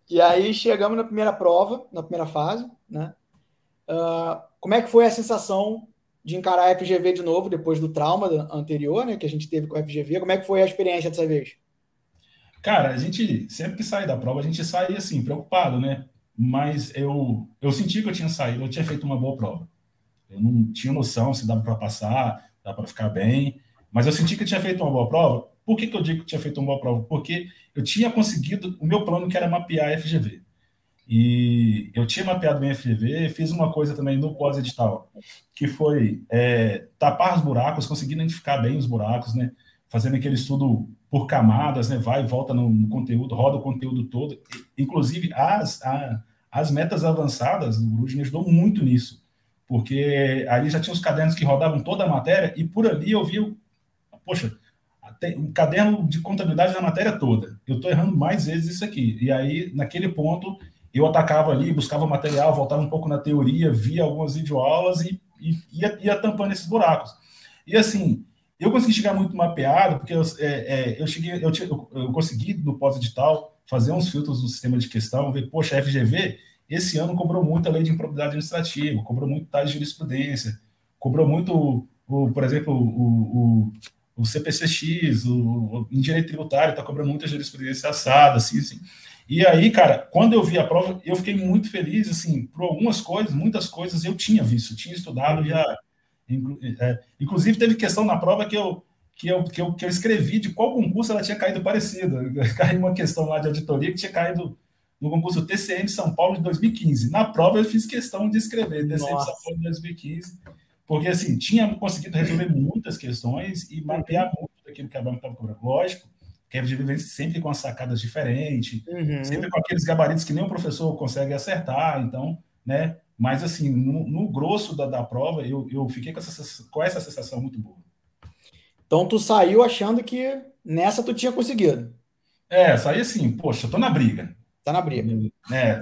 E aí chegamos na primeira prova, na primeira fase, né? Como é que foi a sensação de encarar a FGV de novo, depois do trauma anterior, né, que a gente teve com a FGV? Como é que foi a experiência dessa vez? Cara, a gente, sempre que sai da prova, a gente sai assim, preocupado, né? Mas eu senti que eu tinha saído, eu tinha feito uma boa prova. Eu não tinha noção se dava para passar, dava para ficar bem, mas eu senti que eu tinha feito uma boa prova. Por que que eu digo que eu tinha feito uma boa prova? Porque eu tinha conseguido o meu plano, que era mapear a FGV. E eu tinha mapeado bem a FGV, fiz uma coisa também no pós-edital, que foi tapar os buracos, conseguir identificar bem os buracos, né? Fazendo aquele estudo por camadas, né? Vai e volta no conteúdo, roda o conteúdo todo. Inclusive, as metas avançadas do Grupo me ajudou muito nisso, porque ali já tinha os cadernos que rodavam toda a matéria, e por ali eu vi, poxa, um caderno de contabilidade da matéria toda. Eu estou errando mais vezes isso aqui. E aí, naquele ponto, eu atacava ali, buscava material, voltava um pouco na teoria, via algumas videoaulas e ia tampando esses buracos. E assim, eu consegui chegar muito mapeado, porque eu consegui, no pós-edital, fazer uns filtros do sistema de questão, ver, poxa, a FGV, esse ano cobrou muito a lei de improbidade administrativa, cobrou muito tais de jurisprudência, cobrou muito, por exemplo, o CPCX, em direito tributário, está cobrando muita jurisprudência assada, assim, assim. E aí, cara, quando eu vi a prova, eu fiquei muito feliz, assim, por algumas coisas, muitas coisas eu tinha visto, tinha estudado, já. Inclusive, teve questão na prova que eu escrevi de qual concurso ela tinha caído parecida. Caiu uma questão lá de auditoria que tinha caído no concurso TCM São Paulo de 2015. Na prova, eu fiz questão de escrever TCM São Paulo de 2015, porque, assim, tinha conseguido resolver muitas questões e mapear muito daquilo que a banca estava cobrando. Lógico, que a FGV vem sempre com as sacadas diferentes, sempre com aqueles gabaritos que nem o professor consegue acertar, então, né? Mas, assim, no grosso da prova, eu fiquei com essa sensação muito boa. Então, tu saiu achando que nessa tu tinha conseguido. Saí assim, poxa, eu tô na briga. Tá na briga.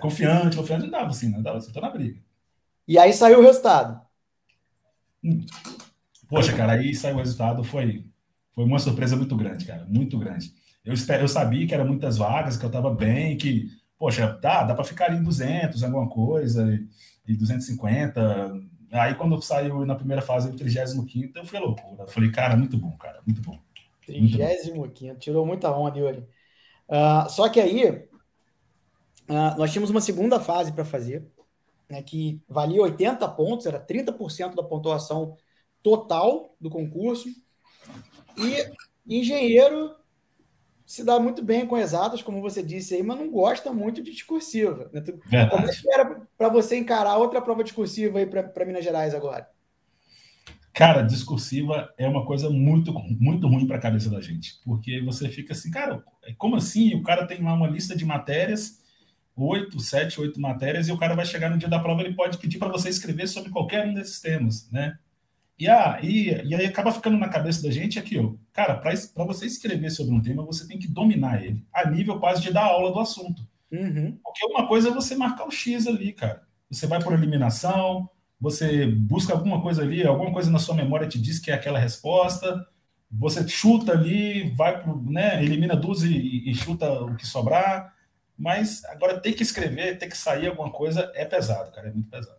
Confiante, não dava assim, não dava assim, tô na briga. E aí saiu o resultado. Poxa, cara, aí saiu o resultado, foi uma surpresa muito grande, cara, muito grande. Eu sabia que eram muitas vagas, que eu estava bem, que, poxa, dá para ficar ali em 200, alguma coisa, e 250. Aí, quando saiu na primeira fase, o 35º, eu fui loucura. Eu falei, cara, muito bom, cara, muito bom. 35º, tirou muita onda, Yuri. Só que aí, nós tínhamos uma segunda fase para fazer, né, que valia 80 pontos, era 30% da pontuação total do concurso. E engenheiro se dá muito bem com exatas, como você disse aí, mas não gosta muito de discursiva. Né? Como é que era para você encarar outra prova discursiva aí para Minas Gerais agora? Cara, discursiva é uma coisa muito, muito ruim para a cabeça da gente, porque você fica assim, cara, como assim? O cara tem lá uma lista de matérias, 7, 8 matérias, e o cara vai chegar no dia da prova, ele pode pedir para você escrever sobre qualquer um desses temas, né? E aí acaba ficando na cabeça da gente aquilo. Cara, para você escrever sobre um tema, você tem que dominar ele, a nível quase de dar aula do assunto. Porque uma coisa é você marcar o X ali, cara. Você vai por eliminação, você busca alguma coisa ali, alguma coisa na sua memória te diz que é aquela resposta, você chuta ali, vai né, elimina duas e chuta o que sobrar, mas agora tem que escrever, tem que sair alguma coisa, é pesado, cara, é muito pesado.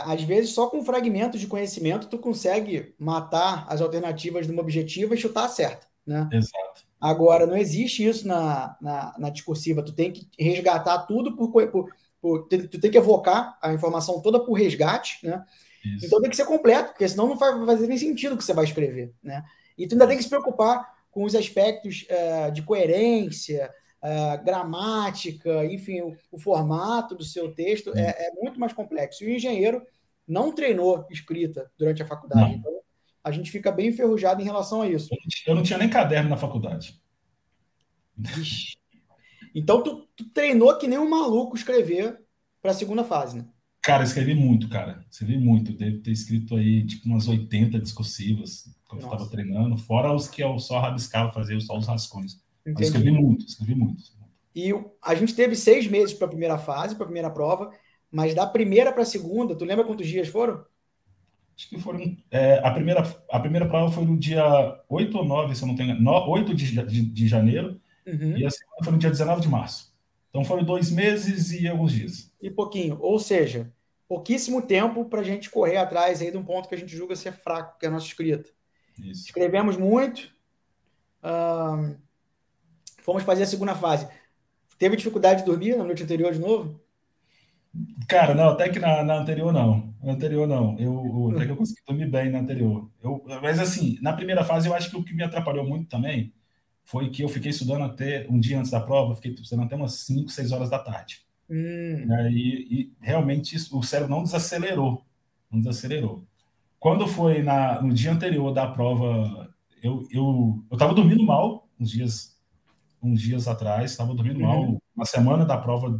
Às vezes, só com fragmentos de conhecimento, tu consegue matar as alternativas de uma objetiva e chutar certo, né? Exato. Agora, não existe isso na discursiva. Tu tem que resgatar tudo tu tem que evocar a informação toda por resgate, né? Isso. Então tem que ser completo, porque senão não vai fazer nem sentido o que você vai escrever, né? E tu ainda tem que se preocupar com os aspectos de coerência, gramática, enfim, o formato do seu texto é muito mais complexo. E o engenheiro não treinou escrita durante a faculdade. Não. Então, a gente fica bem enferrujado em relação a isso. Eu não tinha nem caderno na faculdade. Vixe. Então, tu treinou que nem um maluco escrever para a segunda fase, né? Cara, escrevi muito, cara. Escrevi muito. Devo ter escrito aí, tipo, umas 80 discursivas quando eu estava Nossa, treinando, fora os que eu só rabiscava, fazia só os rascunhos. Mas escrevi entendi. muito, escrevi muito. E a gente teve 6 meses para a primeira fase, para a primeira prova, mas da primeira para a segunda, tu lembra quantos dias foram? Acho que foram. A primeira prova foi no dia 8 ou 9, se eu não tenho. 8 de janeiro, e Uhum. a segunda foi no dia 19 de março. Então foram 2 meses e alguns dias. E pouquinho. Ou seja, pouquíssimo tempo para a gente correr atrás aí de um ponto que a gente julga ser fraco, que é a nossa escrita. Isso. Escrevemos muito, fomos fazer a segunda fase. Teve dificuldade de dormir na noite anterior de novo? Cara, não, até que na anterior não. Na anterior não. Até que eu consegui dormir bem na anterior. Mas assim, na primeira fase eu acho que o que me atrapalhou muito também foi que eu fiquei estudando até um dia antes da prova, eu fiquei estudando até umas 5, 6 horas da tarde. Hum, Né? E realmente o cérebro não desacelerou. Não desacelerou. Quando foi no dia anterior da prova, eu tava dormindo mal uns dias atrás, estava dormindo uhum. mal, na semana da prova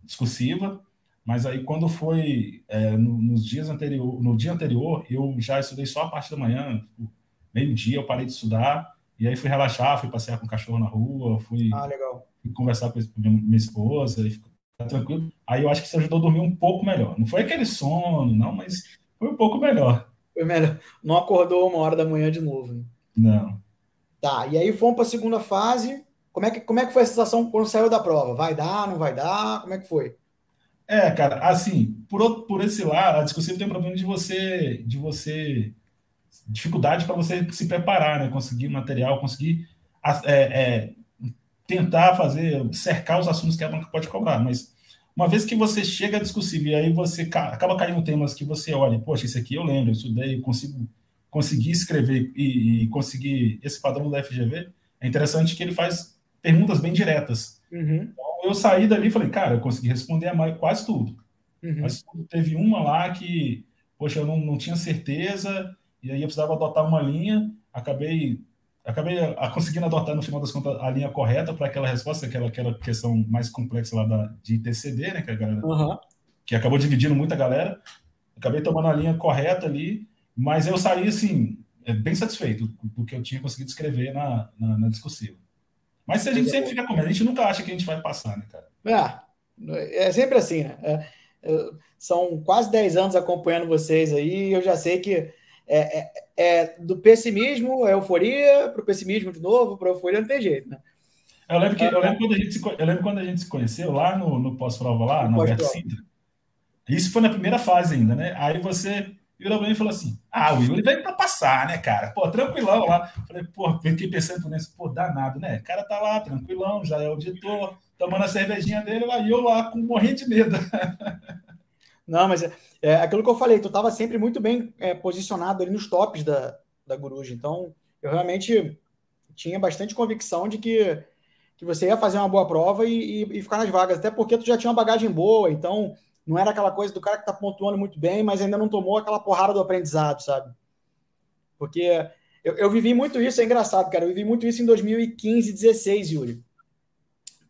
discursiva, mas aí quando foi no dia anterior, eu já estudei só a parte da manhã, tipo, meio-dia eu parei de estudar, e aí fui relaxar, fui passear com o cachorro na rua, Ah, legal. fui conversar com minha esposa, e ficar tranquilo. Aí eu acho que isso ajudou a dormir um pouco melhor. Não foi aquele sono, não, mas foi um pouco melhor. Foi melhor. Não acordou 1 hora da manhã de novo, né? Não. Tá, e aí fomos para a segunda fase. Como é que foi a sensação quando saiu da prova? Vai dar, não vai dar? Como é que foi? Cara, assim, por esse lado, a discussão tem um problema dificuldade para você se preparar, né? Conseguir material, conseguir tentar cercar os assuntos que a banca pode cobrar. Mas uma vez que você chega a discussível e aí você acaba caindo em temas que você olha, poxa, isso aqui eu lembro, eu estudei, conseguir escrever e conseguir esse padrão da FGV, é interessante que ele faz perguntas bem diretas. Uhum, Eu saí dali e falei, cara, eu consegui responder quase tudo. uhum. Mas teve uma lá que, poxa, eu não tinha certeza, e aí eu precisava adotar uma linha, acabei conseguindo adotar, no final das contas, a linha correta para aquela resposta, aquela questão mais complexa lá de TCD, né, Uhum. que acabou dividindo muita galera. Acabei tomando a linha correta ali, mas eu saí, assim, bem satisfeito do que eu tinha conseguido escrever na discursiva. Mas se a gente Coisa sempre boa. fica com medo, a gente nunca acha que a gente vai passar, né, cara? É sempre assim, né? São quase 10 anos acompanhando vocês aí, e eu já sei que do pessimismo, a euforia, para o pessimismo de novo, para a euforia não tem jeito, né? Eu lembro quando a gente se conheceu lá no pós-prova lá, No na Alberto pós-prova. Sintra. Isso foi na primeira fase ainda, né? Aí você virou bem e falou assim: Ah, o Yuri veio para passar, né, cara? Pô, tranquilão lá. Falei, pô, fiquei pensando por dentro, pô, danado, né? O cara tá lá, tranquilão, já é auditor, tomando a cervejinha dele, lá e eu lá, morrendo de medo. Não, mas é aquilo que eu falei, tu estava sempre muito bem posicionado ali nos tops da Guruji. Então, eu realmente tinha bastante convicção de que você ia fazer uma boa prova e ficar nas vagas, até porque tu já tinha uma bagagem boa, então não era aquela coisa do cara que tá pontuando muito bem, mas ainda não tomou aquela porrada do aprendizado, sabe? Porque eu vivi muito isso, é engraçado, cara, eu vivi muito isso em 2015, 16, Yuri,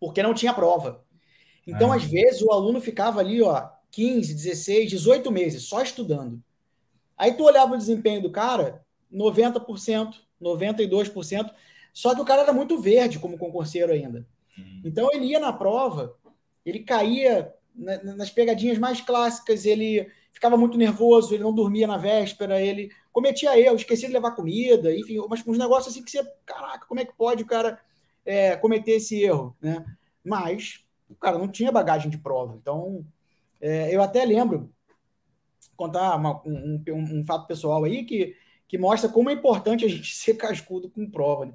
porque não tinha prova. Então, às Ah, vezes, o aluno ficava ali, ó, 15, 16, 18 meses, só estudando. Aí tu olhava o desempenho do cara, 90%, 92%, só que o cara era muito verde como concurseiro ainda. Então ele ia na prova, ele caía nas pegadinhas mais clássicas, ele ficava muito nervoso, ele não dormia na véspera, ele cometia erros, esquecia de levar comida, enfim, uns negócios assim que você, caraca, como é que pode o cara cometer esse erro, né? Mas o cara não tinha bagagem de prova, então eu até lembro contar um fato pessoal aí que mostra como é importante a gente ser cascudo com prova. Né?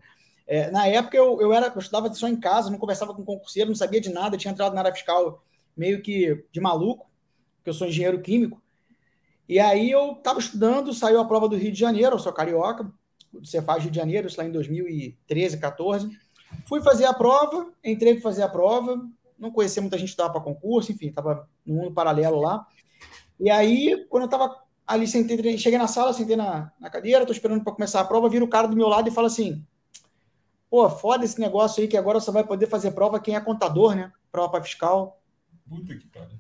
Na época eu estudava só em casa, não conversava com concurseiro, não sabia de nada, tinha entrado na área fiscal meio que de maluco, porque eu sou engenheiro químico. E aí eu estava estudando, saiu a prova do Rio de Janeiro, eu sou carioca, do Cefaz Rio de Janeiro, isso lá em 2013, 14. Fui fazer a prova, entrei para fazer a prova, não conhecia muita gente que estava para concurso, enfim, estava no mundo paralelo lá. E aí, quando eu estava ali, cheguei na sala, sentei na cadeira, estou esperando para começar a prova, vira o cara do meu lado e fala assim, pô, foda esse negócio aí, que agora só vai poder fazer prova quem é contador, né? Prova para fiscal. Puta que pariu.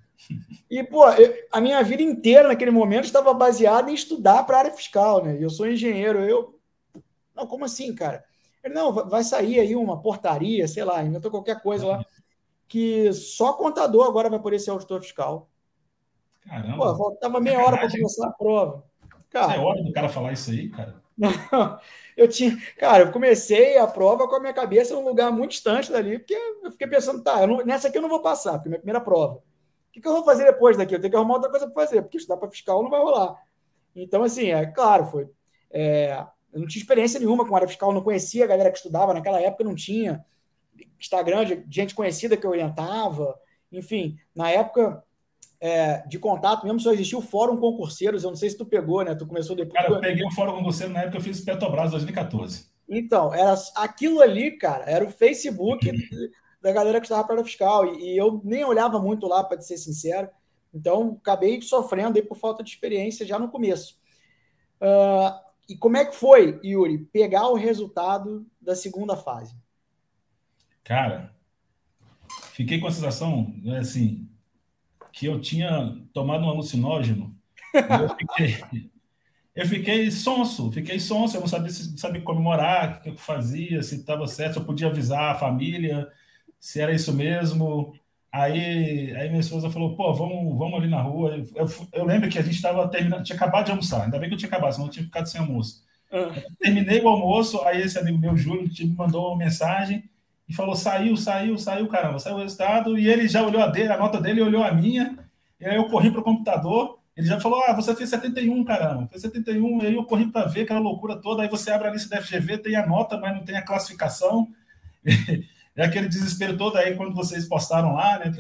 E, pô, a minha vida inteira, naquele momento, estava baseada em estudar para a área fiscal, né? Eu sou engenheiro, Não, como assim, cara? Ele, não, vai sair aí uma portaria, sei lá, inventou qualquer coisa lá, que só contador agora vai poder ser auditor fiscal. Caramba. Pô, faltava meia hora para começar a prova. Cara, Cara, é hora do cara falar isso aí, cara. eu comecei a prova com a minha cabeça num lugar muito distante dali, porque eu fiquei pensando, tá, nessa aqui eu não vou passar, porque é a minha primeira prova. O que eu vou fazer depois daqui? Eu tenho que arrumar outra coisa para fazer, porque estudar para fiscal não vai rolar. Então, assim, claro, eu não tinha experiência nenhuma com área fiscal, não conhecia a galera que estudava, naquela época não tinha Instagram de gente conhecida que orientava, enfim, na época de contato mesmo só existia o Fórum Concurseiros, eu não sei se tu pegou, né? Tu começou depois. Cara, eu peguei o Fórum Concurseiro na época que eu fiz Petrobras 2014. Então, era aquilo ali, cara, era o Facebook da galera que estava para a fiscal, e eu nem olhava muito lá, para ser sincero, então acabei sofrendo aí por falta de experiência já no começo. E como é que foi, Yuri, pegar o resultado da segunda fase? Cara, fiquei com a sensação, assim, que eu tinha tomado um alucinógeno e eu fiquei sonso, eu não sabia comemorar, o que eu fazia, se estava certo, se eu podia avisar a família, se era isso mesmo. Aí minha esposa falou, pô, vamos ali na rua. Eu lembro que a gente estava terminando, tinha acabado de almoçar, ainda bem que eu tinha acabado, senão eu tinha ficado sem almoço. Terminei o almoço, aí esse amigo meu, Júlio, me mandou uma mensagem e falou, saiu, caramba, saiu o resultado, e ele já olhou a nota dele, olhou a minha, e aí eu corri para o computador, ele já falou, você fez 71, caramba, fez 71, e aí eu corri para ver aquela loucura toda, aí você abre a lista da FGV, tem a nota, mas não tem a classificação, é aquele desespero todo aí quando vocês postaram lá, né,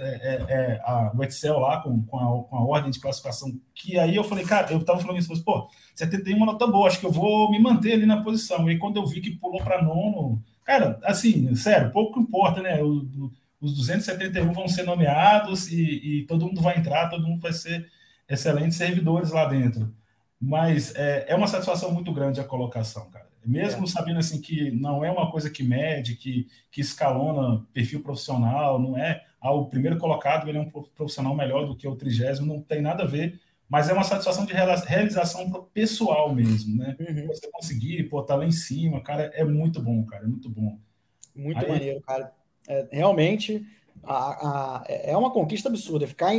o Excel lá com a ordem de classificação, que aí eu falei, cara, eu tava falando isso, pô, 71 é uma nota boa, acho que eu vou me manter ali na posição, e aí quando eu vi que pulou para nono, cara, assim, sério, pouco importa, né, os 271 vão ser nomeados e todo mundo vai entrar, todo mundo vai ser excelentes servidores lá dentro, mas é uma satisfação muito grande a colocação, cara. Mesmo sabendo assim que não é uma coisa que mede, que escalona perfil profissional, não é o primeiro colocado ele é um profissional melhor do que o 30º, não tem nada a ver, mas é uma satisfação de realização pessoal mesmo, né? Você conseguir, pô, tá lá em cima, cara, é muito bom, cara, é muito bom. Muito maneiro, cara. Realmente é uma conquista absurda. Ficar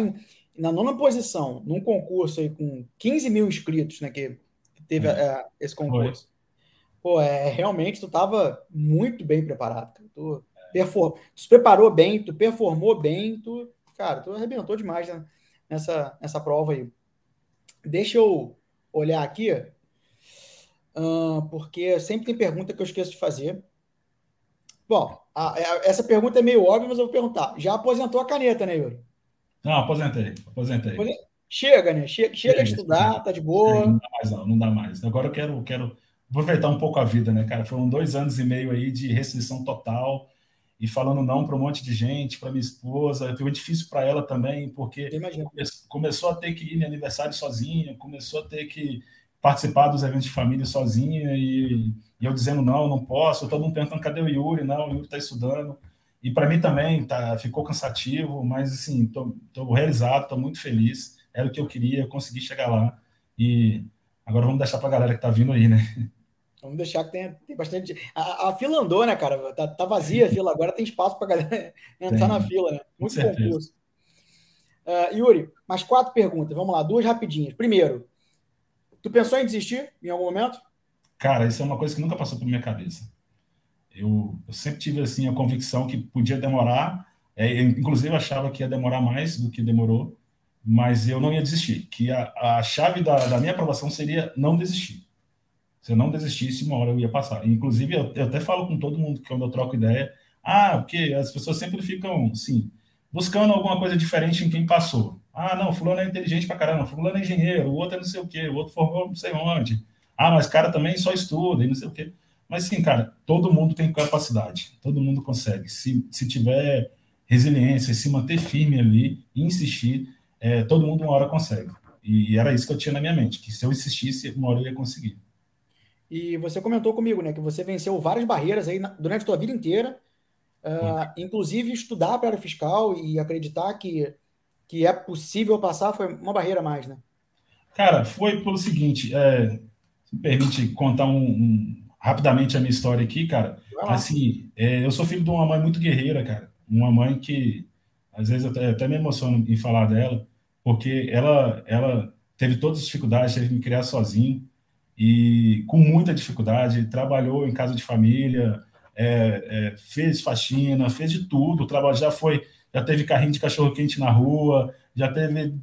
na nona posição num concurso aí com 15 mil inscritos, né, que teve esse concurso. Foi. Pô, realmente tu estava muito bem preparado. Tu se preparou bem, tu performou bem, tu arrebentou demais, né, nessa prova aí. Deixa eu olhar aqui, porque sempre tem pergunta que eu esqueço de fazer. Bom, essa pergunta é meio óbvia, mas eu vou perguntar. Já aposentou a caneta, né, Yuri? Não, aposentei. Chega, né? Chega de estudar, tá de boa. Não dá mais. Agora eu quero aproveitar um pouco a vida, né, cara? Foram 2 anos e meio aí de restrição total e falando não para um monte de gente, para minha esposa. Foi difícil para ela também, porque começou a ter que ir no aniversário sozinha, começou a ter que participar dos eventos de família sozinha e eu dizendo não posso. Todo mundo perguntando cadê o Yuri? Não, o Yuri está estudando. E para mim também ficou cansativo, mas assim, estou realizado, estou muito feliz. Era o que eu queria, eu consegui chegar lá. E agora vamos deixar para a galera que está vindo aí, né? Vamos deixar que tem bastante. A fila andou, né, cara? Tá vazia a fila, agora tem espaço para a galera entrar na fila, né? Muito concurso. Yuri, mais 4 perguntas. Vamos lá, 2 rapidinhas. Primeiro, tu pensou em desistir em algum momento? Cara, isso é uma coisa que nunca passou pela minha cabeça. Eu sempre tive assim a convicção que podia demorar, inclusive eu achava que ia demorar mais do que demorou, mas eu não ia desistir, que a chave da minha aprovação seria não desistir. Se eu não desistisse, uma hora eu ia passar. Inclusive, eu até falo com todo mundo que quando eu troco ideia, porque as pessoas sempre ficam, assim, buscando alguma coisa diferente em quem passou. Não, fulano é inteligente pra caramba, fulano é engenheiro, o outro é não sei o quê, o outro formou não sei onde. mas cara também só estuda e não sei o quê. Mas sim, cara, todo mundo tem capacidade, todo mundo consegue. Se tiver resiliência, se manter firme ali e insistir, todo mundo uma hora consegue. E era isso que eu tinha na minha mente, que se eu insistisse, uma hora eu ia conseguir. E você comentou comigo, né, que você venceu várias barreiras aí durante a sua vida inteira, Foi. inclusive estudar para a área fiscal e acreditar que é possível passar foi uma barreira a mais, né? Cara, foi pelo seguinte, se me permite contar rapidamente a minha história aqui, cara. Vai lá. Assim, eu sou filho de uma mãe muito guerreira, cara. Uma mãe que, às vezes, até me emociono em falar dela, porque ela teve todas as dificuldades, teve que me criar sozinho, e com muita dificuldade, trabalhou em casa de família, fez faxina, fez de tudo, já teve carrinho de cachorro-quente na rua, já teve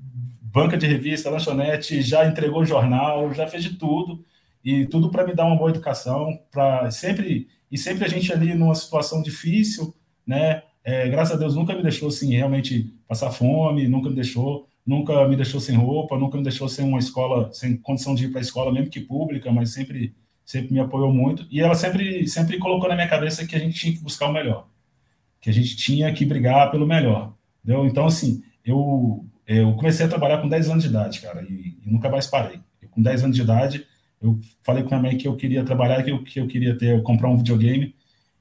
banca de revista, lanchonete, já entregou jornal, já fez de tudo, e tudo para me dar uma boa educação, para sempre a gente ali numa situação difícil, né? Graças a Deus nunca me deixou assim realmente passar fome, nunca me deixou sem roupa, nunca me deixou sem uma escola, sem condição de ir para a escola, mesmo que pública, mas sempre me apoiou muito. E ela sempre colocou na minha cabeça que a gente tinha que buscar o melhor, que a gente tinha que brigar pelo melhor. Entendeu? Então, assim, eu comecei a trabalhar com 10 anos de idade, cara, e nunca mais parei. Com 10 anos de idade, eu falei com a minha mãe que eu queria trabalhar, que eu queria comprar um videogame.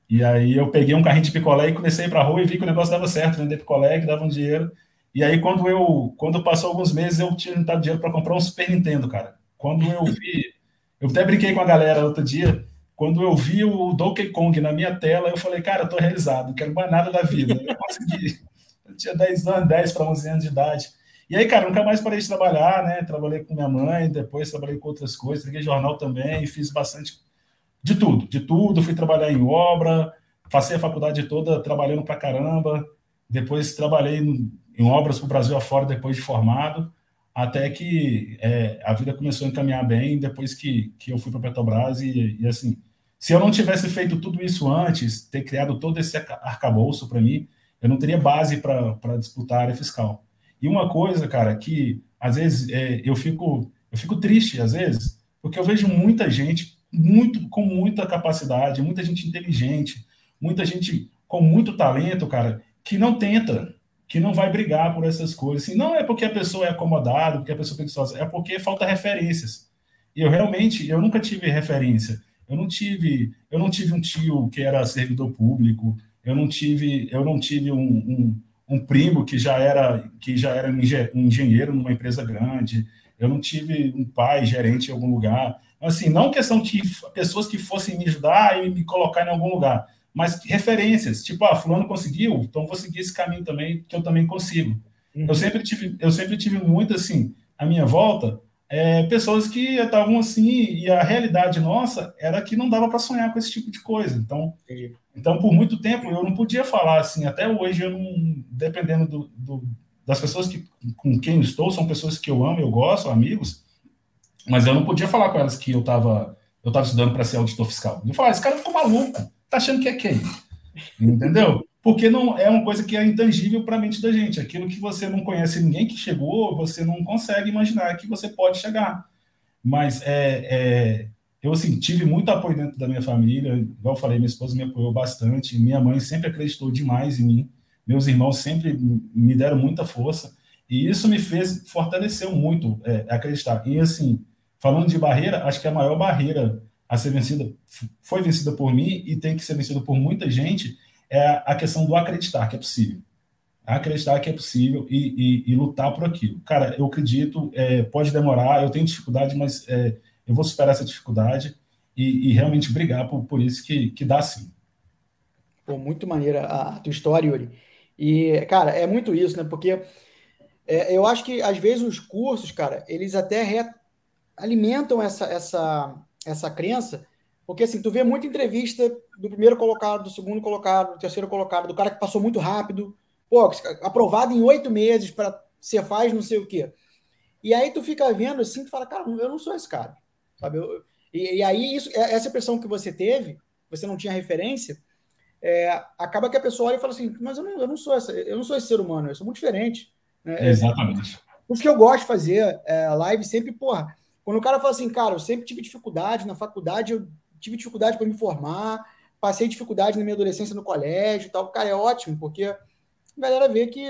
E aí eu peguei um carrinho de picolé e comecei a ir para a rua e vi que o negócio dava certo, vender picolé, que dava um dinheiro. E aí, quando passou alguns meses, eu tinha dado dinheiro para comprar um Super Nintendo, cara. Quando eu vi, eu até brinquei com a galera outro dia, quando eu vi o Donkey Kong na minha tela, eu falei, cara, eu tô realizado, não quero mais nada da vida. Eu consegui. Eu tinha 10 anos, 10 para 11 anos de idade. E aí, cara, nunca mais parei de trabalhar, né? Trabalhei com minha mãe, depois trabalhei com outras coisas, entreguei jornal também, fiz bastante de tudo. Fui trabalhar em obra, passei a faculdade toda trabalhando pra caramba, depois trabalhei em obras para o Brasil afora depois de formado, até que a vida começou a encaminhar bem depois que eu fui para a Petrobras e assim, se eu não tivesse feito tudo isso antes, ter criado todo esse arcabouço para mim, eu não teria base para disputar a área fiscal. E uma coisa, cara, que às vezes eu fico triste, às vezes, porque eu vejo muita gente com muita capacidade, muita gente inteligente, muita gente com muito talento, cara, que não tenta, que não vai brigar por essas coisas. Assim, não é porque a pessoa é acomodada, porque a pessoa tem que é porque falta referências. E eu nunca tive referência. Eu não tive um tio que era servidor público. Eu não tive um primo que já era um engenheiro numa empresa grande. Eu não tive um pai gerente em algum lugar. Assim, não questão de pessoas que fossem me ajudar e me colocar em algum lugar, mas referências, tipo, fulano conseguiu, então vou seguir esse caminho também, que eu também consigo. Eu Uhum. sempre tive muito, assim, à minha volta, pessoas que estavam assim, e a realidade nossa era que não dava para sonhar com esse tipo de coisa. Entendi. Então, por muito tempo, eu não podia falar assim, até hoje, eu não, dependendo das pessoas com quem eu estou, são pessoas que eu amo, eu gosto, amigos, mas eu não podia falar com elas que eu tava estudando para ser auditor fiscal. Eu falava, esse cara ficou maluco, tá achando que é quem? Entendeu? Porque não é uma coisa que é intangível para a mente da gente. Aquilo que você não conhece ninguém que chegou, você não consegue imaginar que você pode chegar. Mas eu assim, tive muito apoio dentro da minha família. Igual eu falei, minha esposa me apoiou bastante. Minha mãe sempre acreditou demais em mim. Meus irmãos sempre me deram muita força. E isso me fez, fortaleceu muito acreditar. E assim, falando de barreira, acho que a maior barreira a ser vencida foi vencida por mim e tem que ser vencida por muita gente é a questão do acreditar que é possível. Acreditar que é possível e lutar por aquilo. Cara, eu acredito, pode demorar, eu tenho dificuldade, mas eu vou superar essa dificuldade e realmente brigar por isso que dá sim. Pô, muito maneira a tua história, Yuri. E, cara, é muito isso, né? Porque eu acho que às vezes os cursos, cara, eles até alimentam essa crença, porque assim, tu vê muita entrevista do primeiro colocado, do segundo colocado, do terceiro colocado, do cara que passou muito rápido, pô, aprovado em 8 meses para você faz não sei o quê. E aí tu fica vendo assim, tu fala, cara, eu não sou esse cara, sabe? E aí essa impressão que você teve, você não tinha referência, acaba que a pessoa olha e fala assim, mas eu não sou esse ser humano, eu sou muito diferente, né? Exatamente. Por isso que eu gosto de fazer live sempre, porra, Quando o cara fala assim, cara, eu sempre tive dificuldade na faculdade, eu tive dificuldade para me formar, passei dificuldade na minha adolescência no colégio e tal. Cara, é ótimo, porque a galera vê que,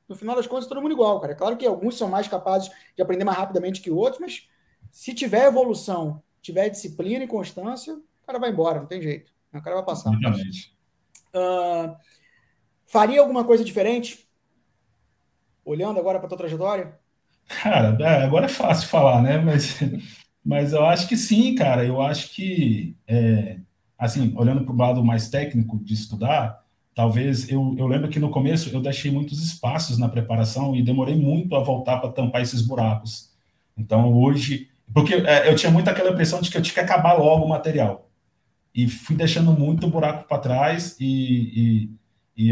no final das contas, todo mundo igual, cara. É claro que alguns são mais capazes de aprender mais rapidamente que outros, mas se tiver evolução, tiver disciplina e constância, o cara vai embora, não tem jeito. O cara vai passar. Exatamente. Faria alguma coisa diferente? Olhando agora para a tua trajetória? Cara, agora é fácil falar, né? Mas eu acho que sim, cara. Eu acho que, assim, olhando para o lado mais técnico de estudar, talvez eu lembro que no começo eu deixei muitos espaços na preparação e demorei muito a voltar para tampar esses buracos. Então, hoje, porque eu tinha muito aquela impressão de que eu tinha que acabar logo o material. E fui deixando muito buraco para trás e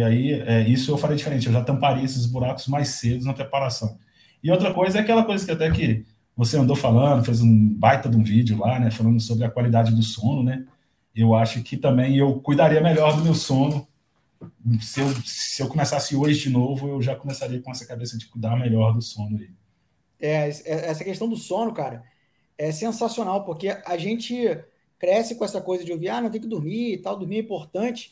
aí isso eu faria diferente. Eu já tamparia esses buracos mais cedo na preparação. E outra coisa é aquela coisa que até que você andou falando, fez um baita de um vídeo lá, né, falando sobre a qualidade do sono, né? Eu acho que também eu cuidaria melhor do meu sono. Se eu começasse hoje de novo, eu já começaria com essa cabeça de cuidar melhor do sono aí. Essa questão do sono, cara, é sensacional, porque a gente cresce com essa coisa de ouvir, não tem que dormir e tal, dormir é importante,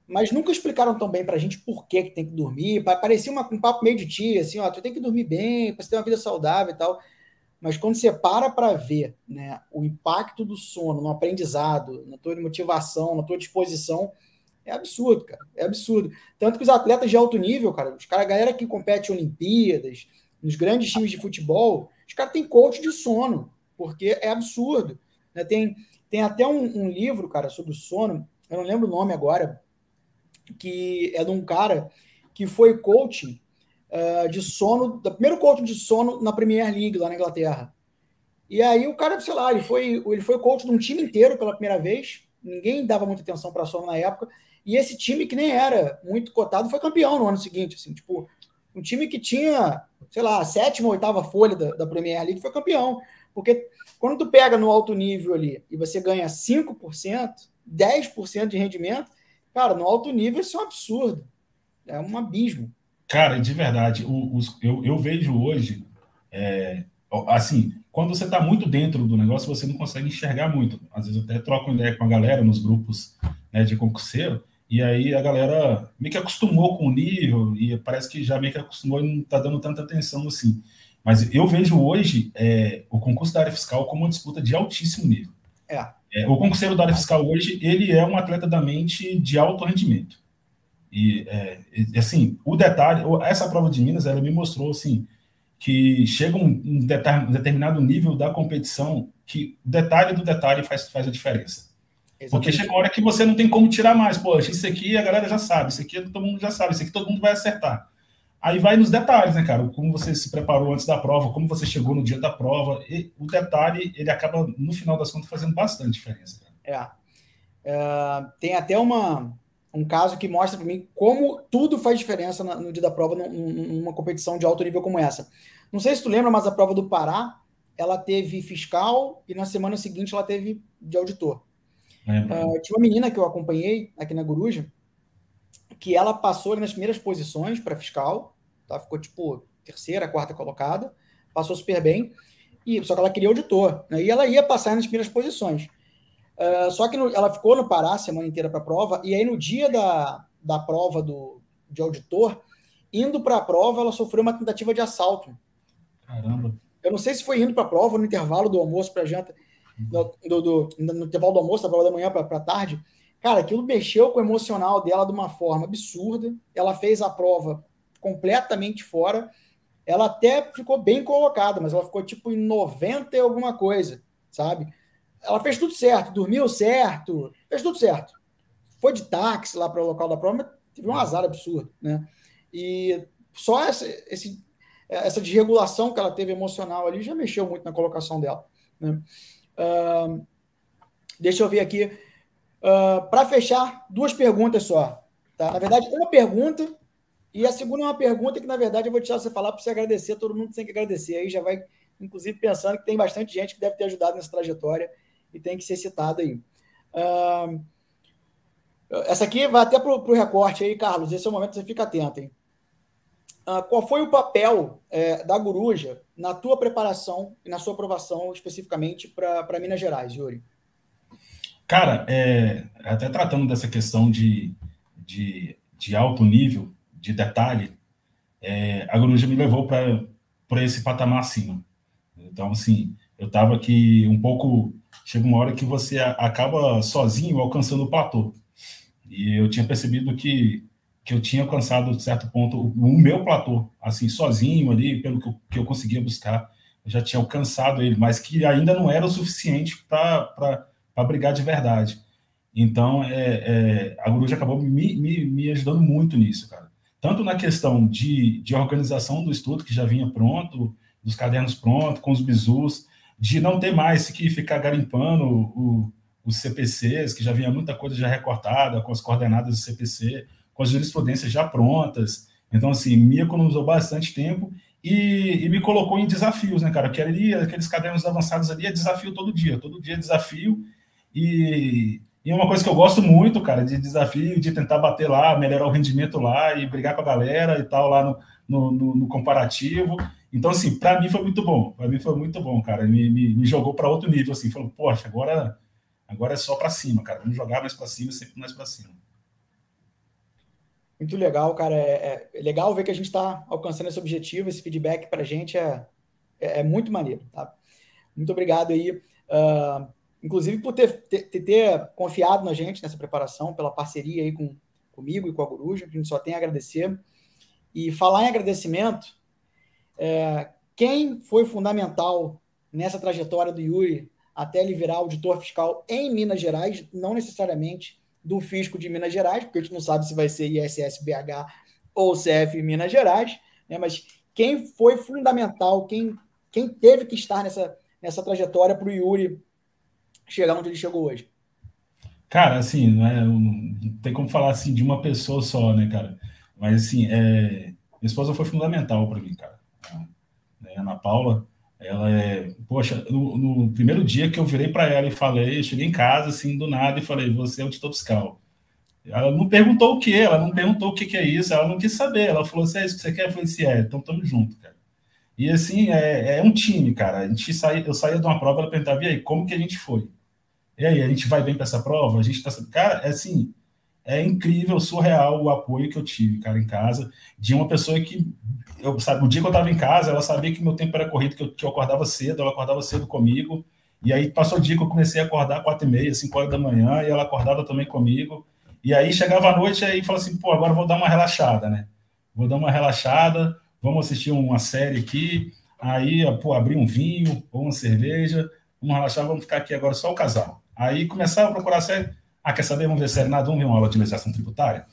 mas nunca explicaram tão bem pra gente por que tem que dormir. Parecia um papo meio de tia, assim, ó, tu tem que dormir bem, pra você ter uma vida saudável e tal. Mas quando você para ver, né, o impacto do sono no aprendizado, na tua motivação, na tua disposição, é absurdo, cara. É absurdo. Tanto que os atletas de alto nível, cara, a galera que compete em Olimpíadas, nos grandes times de futebol, os caras têm coach de sono, porque é absurdo. Né? Tem até um livro, cara, sobre o sono, eu não lembro o nome agora, que é de um cara que foi coach de sono, da primeiro coach de sono na Premier League, lá na Inglaterra. E aí o cara, sei lá, ele foi coach de um time inteiro pela primeira vez, ninguém dava muita atenção para sono na época, e esse time que nem era muito cotado foi campeão no ano seguinte, assim, tipo, um time que tinha, sei lá, a sétima ou oitava folha da Premier League foi campeão, porque quando tu pega no alto nível ali e você ganha 5%, 10% de rendimento, cara, no alto nível isso é um absurdo, é um abismo. Cara, de verdade, eu vejo hoje, assim, quando você está muito dentro do negócio, você não consegue enxergar muito. Às vezes eu até troco ideia com a galera nos grupos, né, de concurseiro, e aí a galera meio que acostumou com o nível, e parece que já meio que acostumou e não está dando tanta atenção assim. Mas eu vejo hoje o concurso da área fiscal como uma disputa de altíssimo nível. O concurseiro da área fiscal hoje, ele é um atleta da mente de alto rendimento. E, assim, o detalhe, essa prova de Minas, ela me mostrou, assim, que chega um determinado nível da competição que o detalhe do detalhe faz a diferença. Exatamente. Porque chega uma hora que você não tem como tirar mais. Poxa, isso aqui a galera já sabe, isso aqui todo mundo já sabe, isso aqui todo mundo vai acertar. Aí vai nos detalhes, né, cara? Como você se preparou antes da prova, como você chegou no dia da prova. E o detalhe, ele acaba, no final das contas, fazendo bastante diferença, cara. Tem até um caso que mostra para mim como tudo faz diferença no dia da prova numa competição de alto nível como essa. Não sei se tu lembra, mas a prova do Pará, ela teve fiscal e na semana seguinte ela teve de auditor. Tinha uma menina que eu acompanhei aqui na Coruja, que ela passou nas primeiras posições para fiscal, tá? Ficou tipo terceira, quarta colocada, passou super bem, só que ela queria auditor, né? E ela ia passar nas primeiras posições. Só que ela ficou no Pará a semana inteira para a prova, e aí no dia da prova de auditor, indo para a prova, ela sofreu uma tentativa de assalto. Caramba. Eu não sei se foi indo para a prova, no intervalo do almoço para a janta, no intervalo do almoço, da prova da manhã para a tarde. Cara, aquilo mexeu com o emocional dela de uma forma absurda. Ela fez a prova completamente fora. Ela até ficou bem colocada, mas ela ficou tipo em 90 e alguma coisa, sabe? Ela fez tudo certo, dormiu certo, fez tudo certo. Foi de táxi lá para o local da prova, mas teve um azar absurdo, né? E só essa desregulação que ela teve emocional ali já mexeu muito na colocação dela, né? Deixa eu ver aqui. Para fechar, duas perguntas só. Tá? Na verdade, uma pergunta e a segunda é uma pergunta que, na verdade, eu vou deixar você falar para você agradecer. Todo mundo tem que agradecer. Aí já vai, inclusive, pensando que tem bastante gente que deve ter ajudado nessa trajetória e tem que ser citada aí. Essa aqui vai até para o recorte aí, Carlos. Esse é o momento que você fica atento, hein? qual foi o papel da Coruja na tua preparação e na sua aprovação especificamente para Minas Gerais, Yuri? Cara, até tratando dessa questão de alto nível, de detalhe, a Coruja me levou para esse patamar acima. Então, assim, eu estava aqui um pouco. Chega uma hora que você acaba sozinho alcançando o platô. E eu tinha percebido que eu tinha alcançado, certo ponto, o meu platô, assim, sozinho ali, pelo que eu conseguia buscar. Eu já tinha alcançado ele, mas que ainda não era o suficiente para brigar de verdade. Então, a Coruja acabou me ajudando muito nisso, cara. Tanto na questão de organização do estudo, que já vinha pronto, dos cadernos prontos, com os bizus, de não ter mais que ficar garimpando os CPCs, que já vinha muita coisa já recortada, com as coordenadas do CPC, com as jurisprudências já prontas. Então, assim, me economizou bastante tempo e me colocou em desafios, né, cara? Porque ali, aqueles cadernos avançados ali é desafio todo dia é desafio. E é uma coisa que eu gosto muito, cara, de desafio, de tentar bater lá, melhorar o rendimento lá e brigar com a galera e tal, lá no comparativo. Então, assim, para mim foi muito bom. Para mim foi muito bom, cara. Me jogou para outro nível, assim. Falou, poxa, agora é só para cima, cara. Vamos jogar mais para cima, sempre mais para cima. Muito legal, cara. É legal ver que a gente está alcançando esse objetivo, esse feedback para a gente é muito maneiro, tá? Muito obrigado aí, inclusive por ter confiado na gente nessa preparação, pela parceria aí comigo e com a Coruja, que a gente só tem a agradecer. E falar em agradecimento, quem foi fundamental nessa trajetória do Yuri até ele virar auditor fiscal em Minas Gerais, não necessariamente do fisco de Minas Gerais, porque a gente não sabe se vai ser ISS-BH ou CF Minas Gerais, né? Mas quem foi fundamental, quem teve que estar nessa trajetória para o Yuri chegar onde ele chegou hoje? Cara, assim, não tem como falar assim de uma pessoa só, né, cara? Mas, assim, minha esposa foi fundamental para mim, cara. A Ana Paula, ela poxa, no primeiro dia que eu virei para ela e falei, eu cheguei em casa, assim, do nada, e falei, você é auditor fiscal. Ela não perguntou o que, ela não perguntou o que é isso, ela não quis saber. Ela falou, se é isso que você quer? Eu falei, se então estamos juntos, cara. E assim, é um time, cara. Eu saía de uma prova, ela perguntava, e aí, como que a gente foi? E aí, a gente vai bem para essa prova? A gente tá. Cara, assim, é incrível, surreal o apoio que eu tive, cara, em casa, de uma pessoa que, sabe, o dia que eu estava em casa, ela sabia que meu tempo era corrido, que eu acordava cedo, ela acordava cedo comigo, e aí passou o dia que eu comecei a acordar 4h30, 5 horas da manhã, e ela acordava também comigo, e aí chegava a noite e falava assim, pô, agora eu vou dar uma relaxada, né? Vou dar uma relaxada, vamos assistir uma série aqui, aí, pô, abrir um vinho ou uma cerveja, vamos relaxar, vamos ficar aqui agora só o casal. Aí começava a procurar série. Quer saber? Vamos ver série nada, vamos ver uma aula de legislação tributária?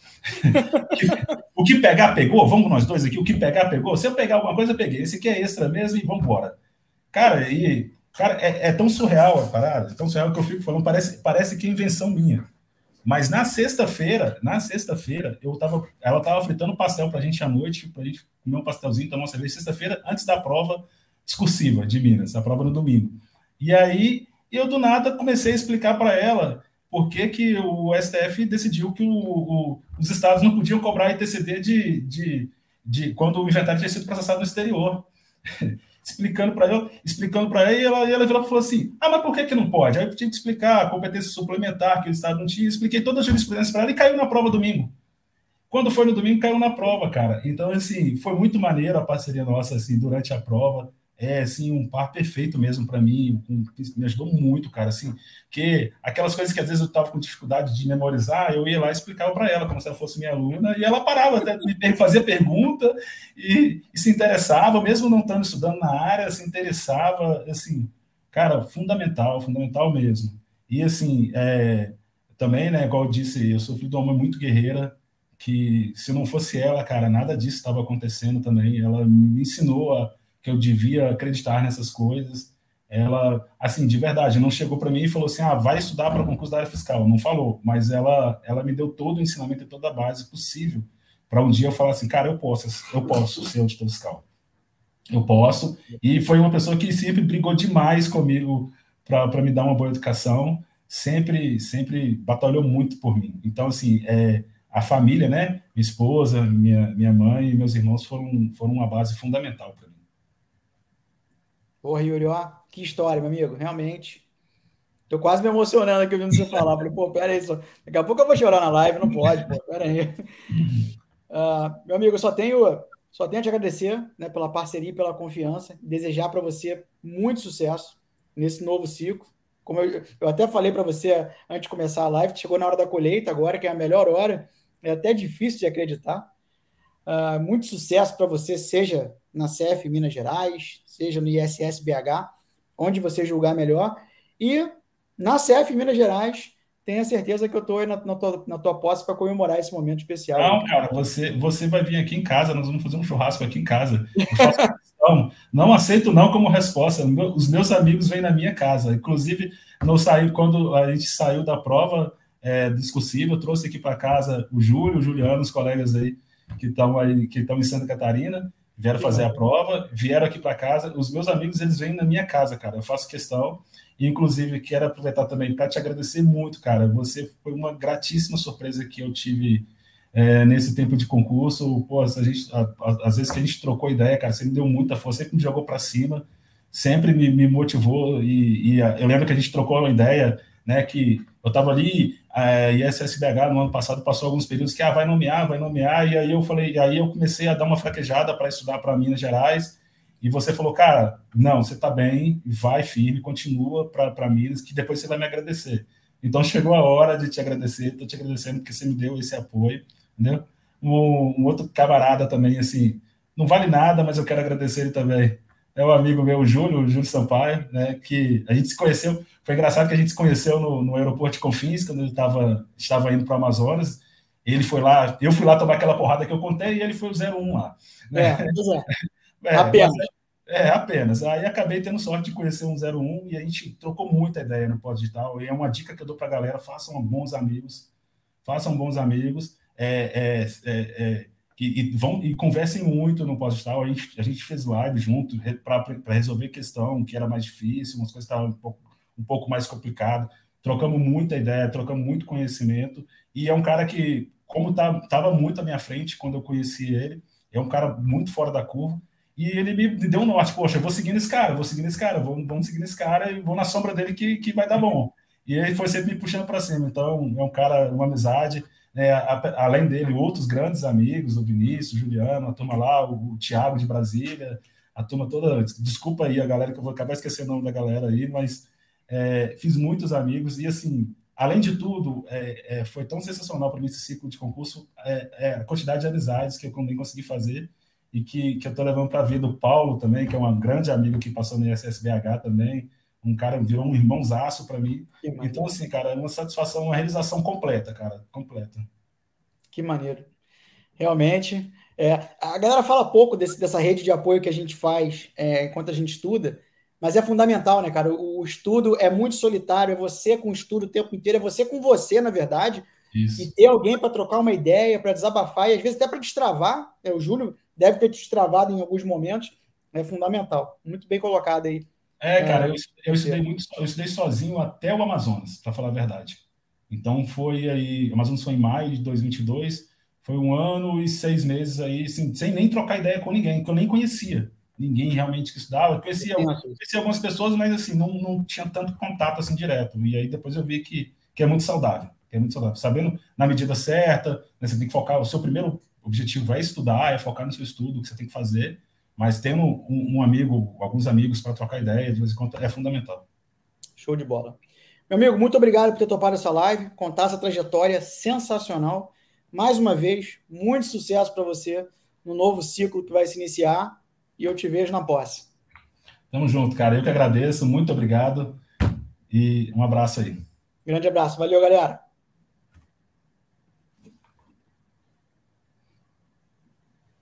O que pegar, pegou? Vamos nós dois aqui, o que pegar, pegou? Se eu pegar alguma coisa, eu peguei. Esse aqui é extra mesmo e vamos embora. Cara, é tão surreal a parada, é tão surreal que eu fico falando, parece que é invenção minha. Mas na sexta-feira, ela estava fritando pastel pra gente à noite, pra gente comer um pastelzinho, tomar uma cerveja, sexta-feira, antes da prova discursiva de Minas, a prova no domingo. E aí, eu do nada comecei a explicar para ela por que o STF decidiu que os estados não podiam cobrar ITCD de quando o inventário tinha sido processado no exterior. explicando para ela, e ela virou e falou assim, mas por que não pode? Aí eu tive que explicar a competência suplementar que o Estado não tinha, expliquei toda a jurisprudência para ela e caiu na prova domingo. Quando foi no domingo, caiu na prova, cara. Então, assim, foi muito maneiro a parceria nossa, assim, durante a prova. Assim, um par perfeito mesmo para mim, me ajudou muito, cara, assim, que aquelas coisas que às vezes eu estava com dificuldade de memorizar, eu ia lá e explicava para ela, como se ela fosse minha aluna, e ela parava até de fazer pergunta e se interessava, mesmo não estando estudando na área, se interessava, assim, cara, fundamental mesmo. E, assim, também, né, igual eu disse, eu sou filho de uma mãe muito guerreira, que se não fosse ela, cara, nada disso estava acontecendo também. Ela me ensinou que eu devia acreditar nessas coisas. Ela, assim, de verdade, não chegou para mim e falou assim, vai estudar para concurso da área fiscal. Não falou, mas ela me deu todo o ensinamento e toda a base possível para um dia eu falar assim, cara, eu posso ser auditor fiscal. Eu posso. E foi uma pessoa que sempre brigou demais comigo para me dar uma boa educação. Sempre batalhou muito por mim. Então, assim, a família, né? Minha esposa, minha mãe e meus irmãos foram uma base fundamental para mim. Porra, Yuri, ó, que história, meu amigo, realmente. Tô quase me emocionando aqui ouvindo você falar. Falei, pô, pera aí, daqui a pouco eu vou chorar na live, não pode, pô, pera aí. Meu amigo, eu só tenho a te agradecer, né, pela parceria e pela confiança, desejar para você muito sucesso nesse novo ciclo. Como eu até falei para você antes de começar a live, chegou na hora da colheita agora, que é a melhor hora, é até difícil de acreditar. Muito sucesso para você, seja na CF Minas Gerais, seja no ISS BH, onde você julgar melhor. E na CF Minas Gerais, tenha certeza que eu estou na tua posse para comemorar esse momento especial aí, Não, cara. cara, você vai vir aqui em casa, nós vamos fazer um churrasco aqui em casa. Eu faço questão, não aceito não como resposta. Os meus amigos vêm na minha casa. Inclusive, não saí quando a gente saiu da prova discursiva, eu trouxe aqui para casa o Júlio, o Juliano, os colegas aí, que estão em Santa Catarina, vieram Que fazer a maneiro. prova, vieram aqui para casa. Os meus amigos, eles vêm na minha casa, cara. Eu faço questão. E, inclusive, quero aproveitar também para te agradecer muito, cara. Você foi uma gratíssima surpresa que eu tive nesse tempo de concurso. Pô, às vezes que a gente trocou ideia, cara, você me deu muita força, sempre me jogou para cima, sempre me motivou. E eu lembro que a gente trocou uma ideia, né, que eu estava ali, e a SSBH no ano passado passou alguns períodos que vai nomear, e aí eu falei, e aí eu comecei a dar uma fraquejada para estudar para Minas Gerais. E você falou, cara, não, você está bem, vai firme, continua para Minas, que depois você vai me agradecer. Então chegou a hora de te agradecer, estou te agradecendo porque você me deu esse apoio, entendeu? Um outro camarada também, assim, não vale nada, mas eu quero agradecer ele também. É o amigo meu, o Júlio Sampaio, né, que a gente se conheceu, foi engraçado que a gente se conheceu no aeroporto de Confins, quando ele estava indo para o Amazonas. Ele foi lá, eu fui lá tomar aquela porrada que eu contei e ele foi o 01 lá, né? Pois é, Mas apenas. apenas. Aí acabei tendo sorte de conhecer um 01 e a gente trocou muita ideia no pós-digital. E é uma dica que eu dou para a galera: façam bons amigos, e conversem muito no pós-digital. A gente fez live junto para resolver questão que era mais difícil, umas coisas estavam um pouco mais complicado. Trocamos muita ideia, trocamos muito conhecimento. E é um cara que, como estava muito à minha frente quando eu conheci ele, é um cara muito fora da curva. E ele me deu um norte: poxa, eu vou seguindo esse cara, vamos seguindo esse cara e vou na sombra dele que vai dar bom. E ele foi sempre me puxando para cima. Então, é um cara, uma amizade, né? Além dele, outros grandes amigos, o Vinícius, o Juliano, a turma lá, o Thiago de Brasília, a turma toda. Desculpa aí a galera, que eu vou acabar esquecendo o nome da galera aí, mas fiz muitos amigos. E, assim, além de tudo, foi tão sensacional para mim esse ciclo de concurso, a quantidade de amizades que eu nem consegui fazer e que eu estou levando para a vida. O Paulo também, que é uma grande amiga que passou no ISSBH também, um cara, virou um irmãozaço para mim. Que Então, maneiro. assim, cara, é uma satisfação, uma realização completa, cara, completa. Que maneiro. Realmente. A galera fala pouco dessa rede de apoio que a gente faz enquanto a gente estuda, mas é fundamental, né, cara? O estudo é muito solitário, é você com o estudo o tempo inteiro, é você com você, na verdade, e Isso. ter alguém para trocar uma ideia, para desabafar, e às vezes até para destravar. O Júlio deve ter destravado em alguns momentos, é fundamental. Muito bem colocado aí. Cara, eu estudei Você. muito, eu estudei sozinho até o Amazonas, para falar a verdade. Então foi aí, o Amazonas foi em maio de 2022, foi 1 ano e 6 meses aí, assim, sem nem trocar ideia com ninguém, que eu nem conhecia ninguém realmente que estudava. Eu conhecia algumas pessoas, mas assim, não tinha tanto contato assim direto. E aí depois eu vi que é muito saudável, que é muito saudável. Sabendo na medida certa, né, você tem que focar, o seu primeiro objetivo é estudar, é focar no seu estudo, o que você tem que fazer, mas tendo um amigo, alguns amigos para trocar ideia de vez em quando é fundamental. Show de bola. Meu amigo, muito obrigado por ter topado essa live, contar essa trajetória sensacional. Mais uma vez, muito sucesso para você no novo ciclo que vai se iniciar e eu te vejo na posse. Tamo junto, cara. Eu que agradeço, muito obrigado e um abraço aí. Grande abraço. Valeu, galera.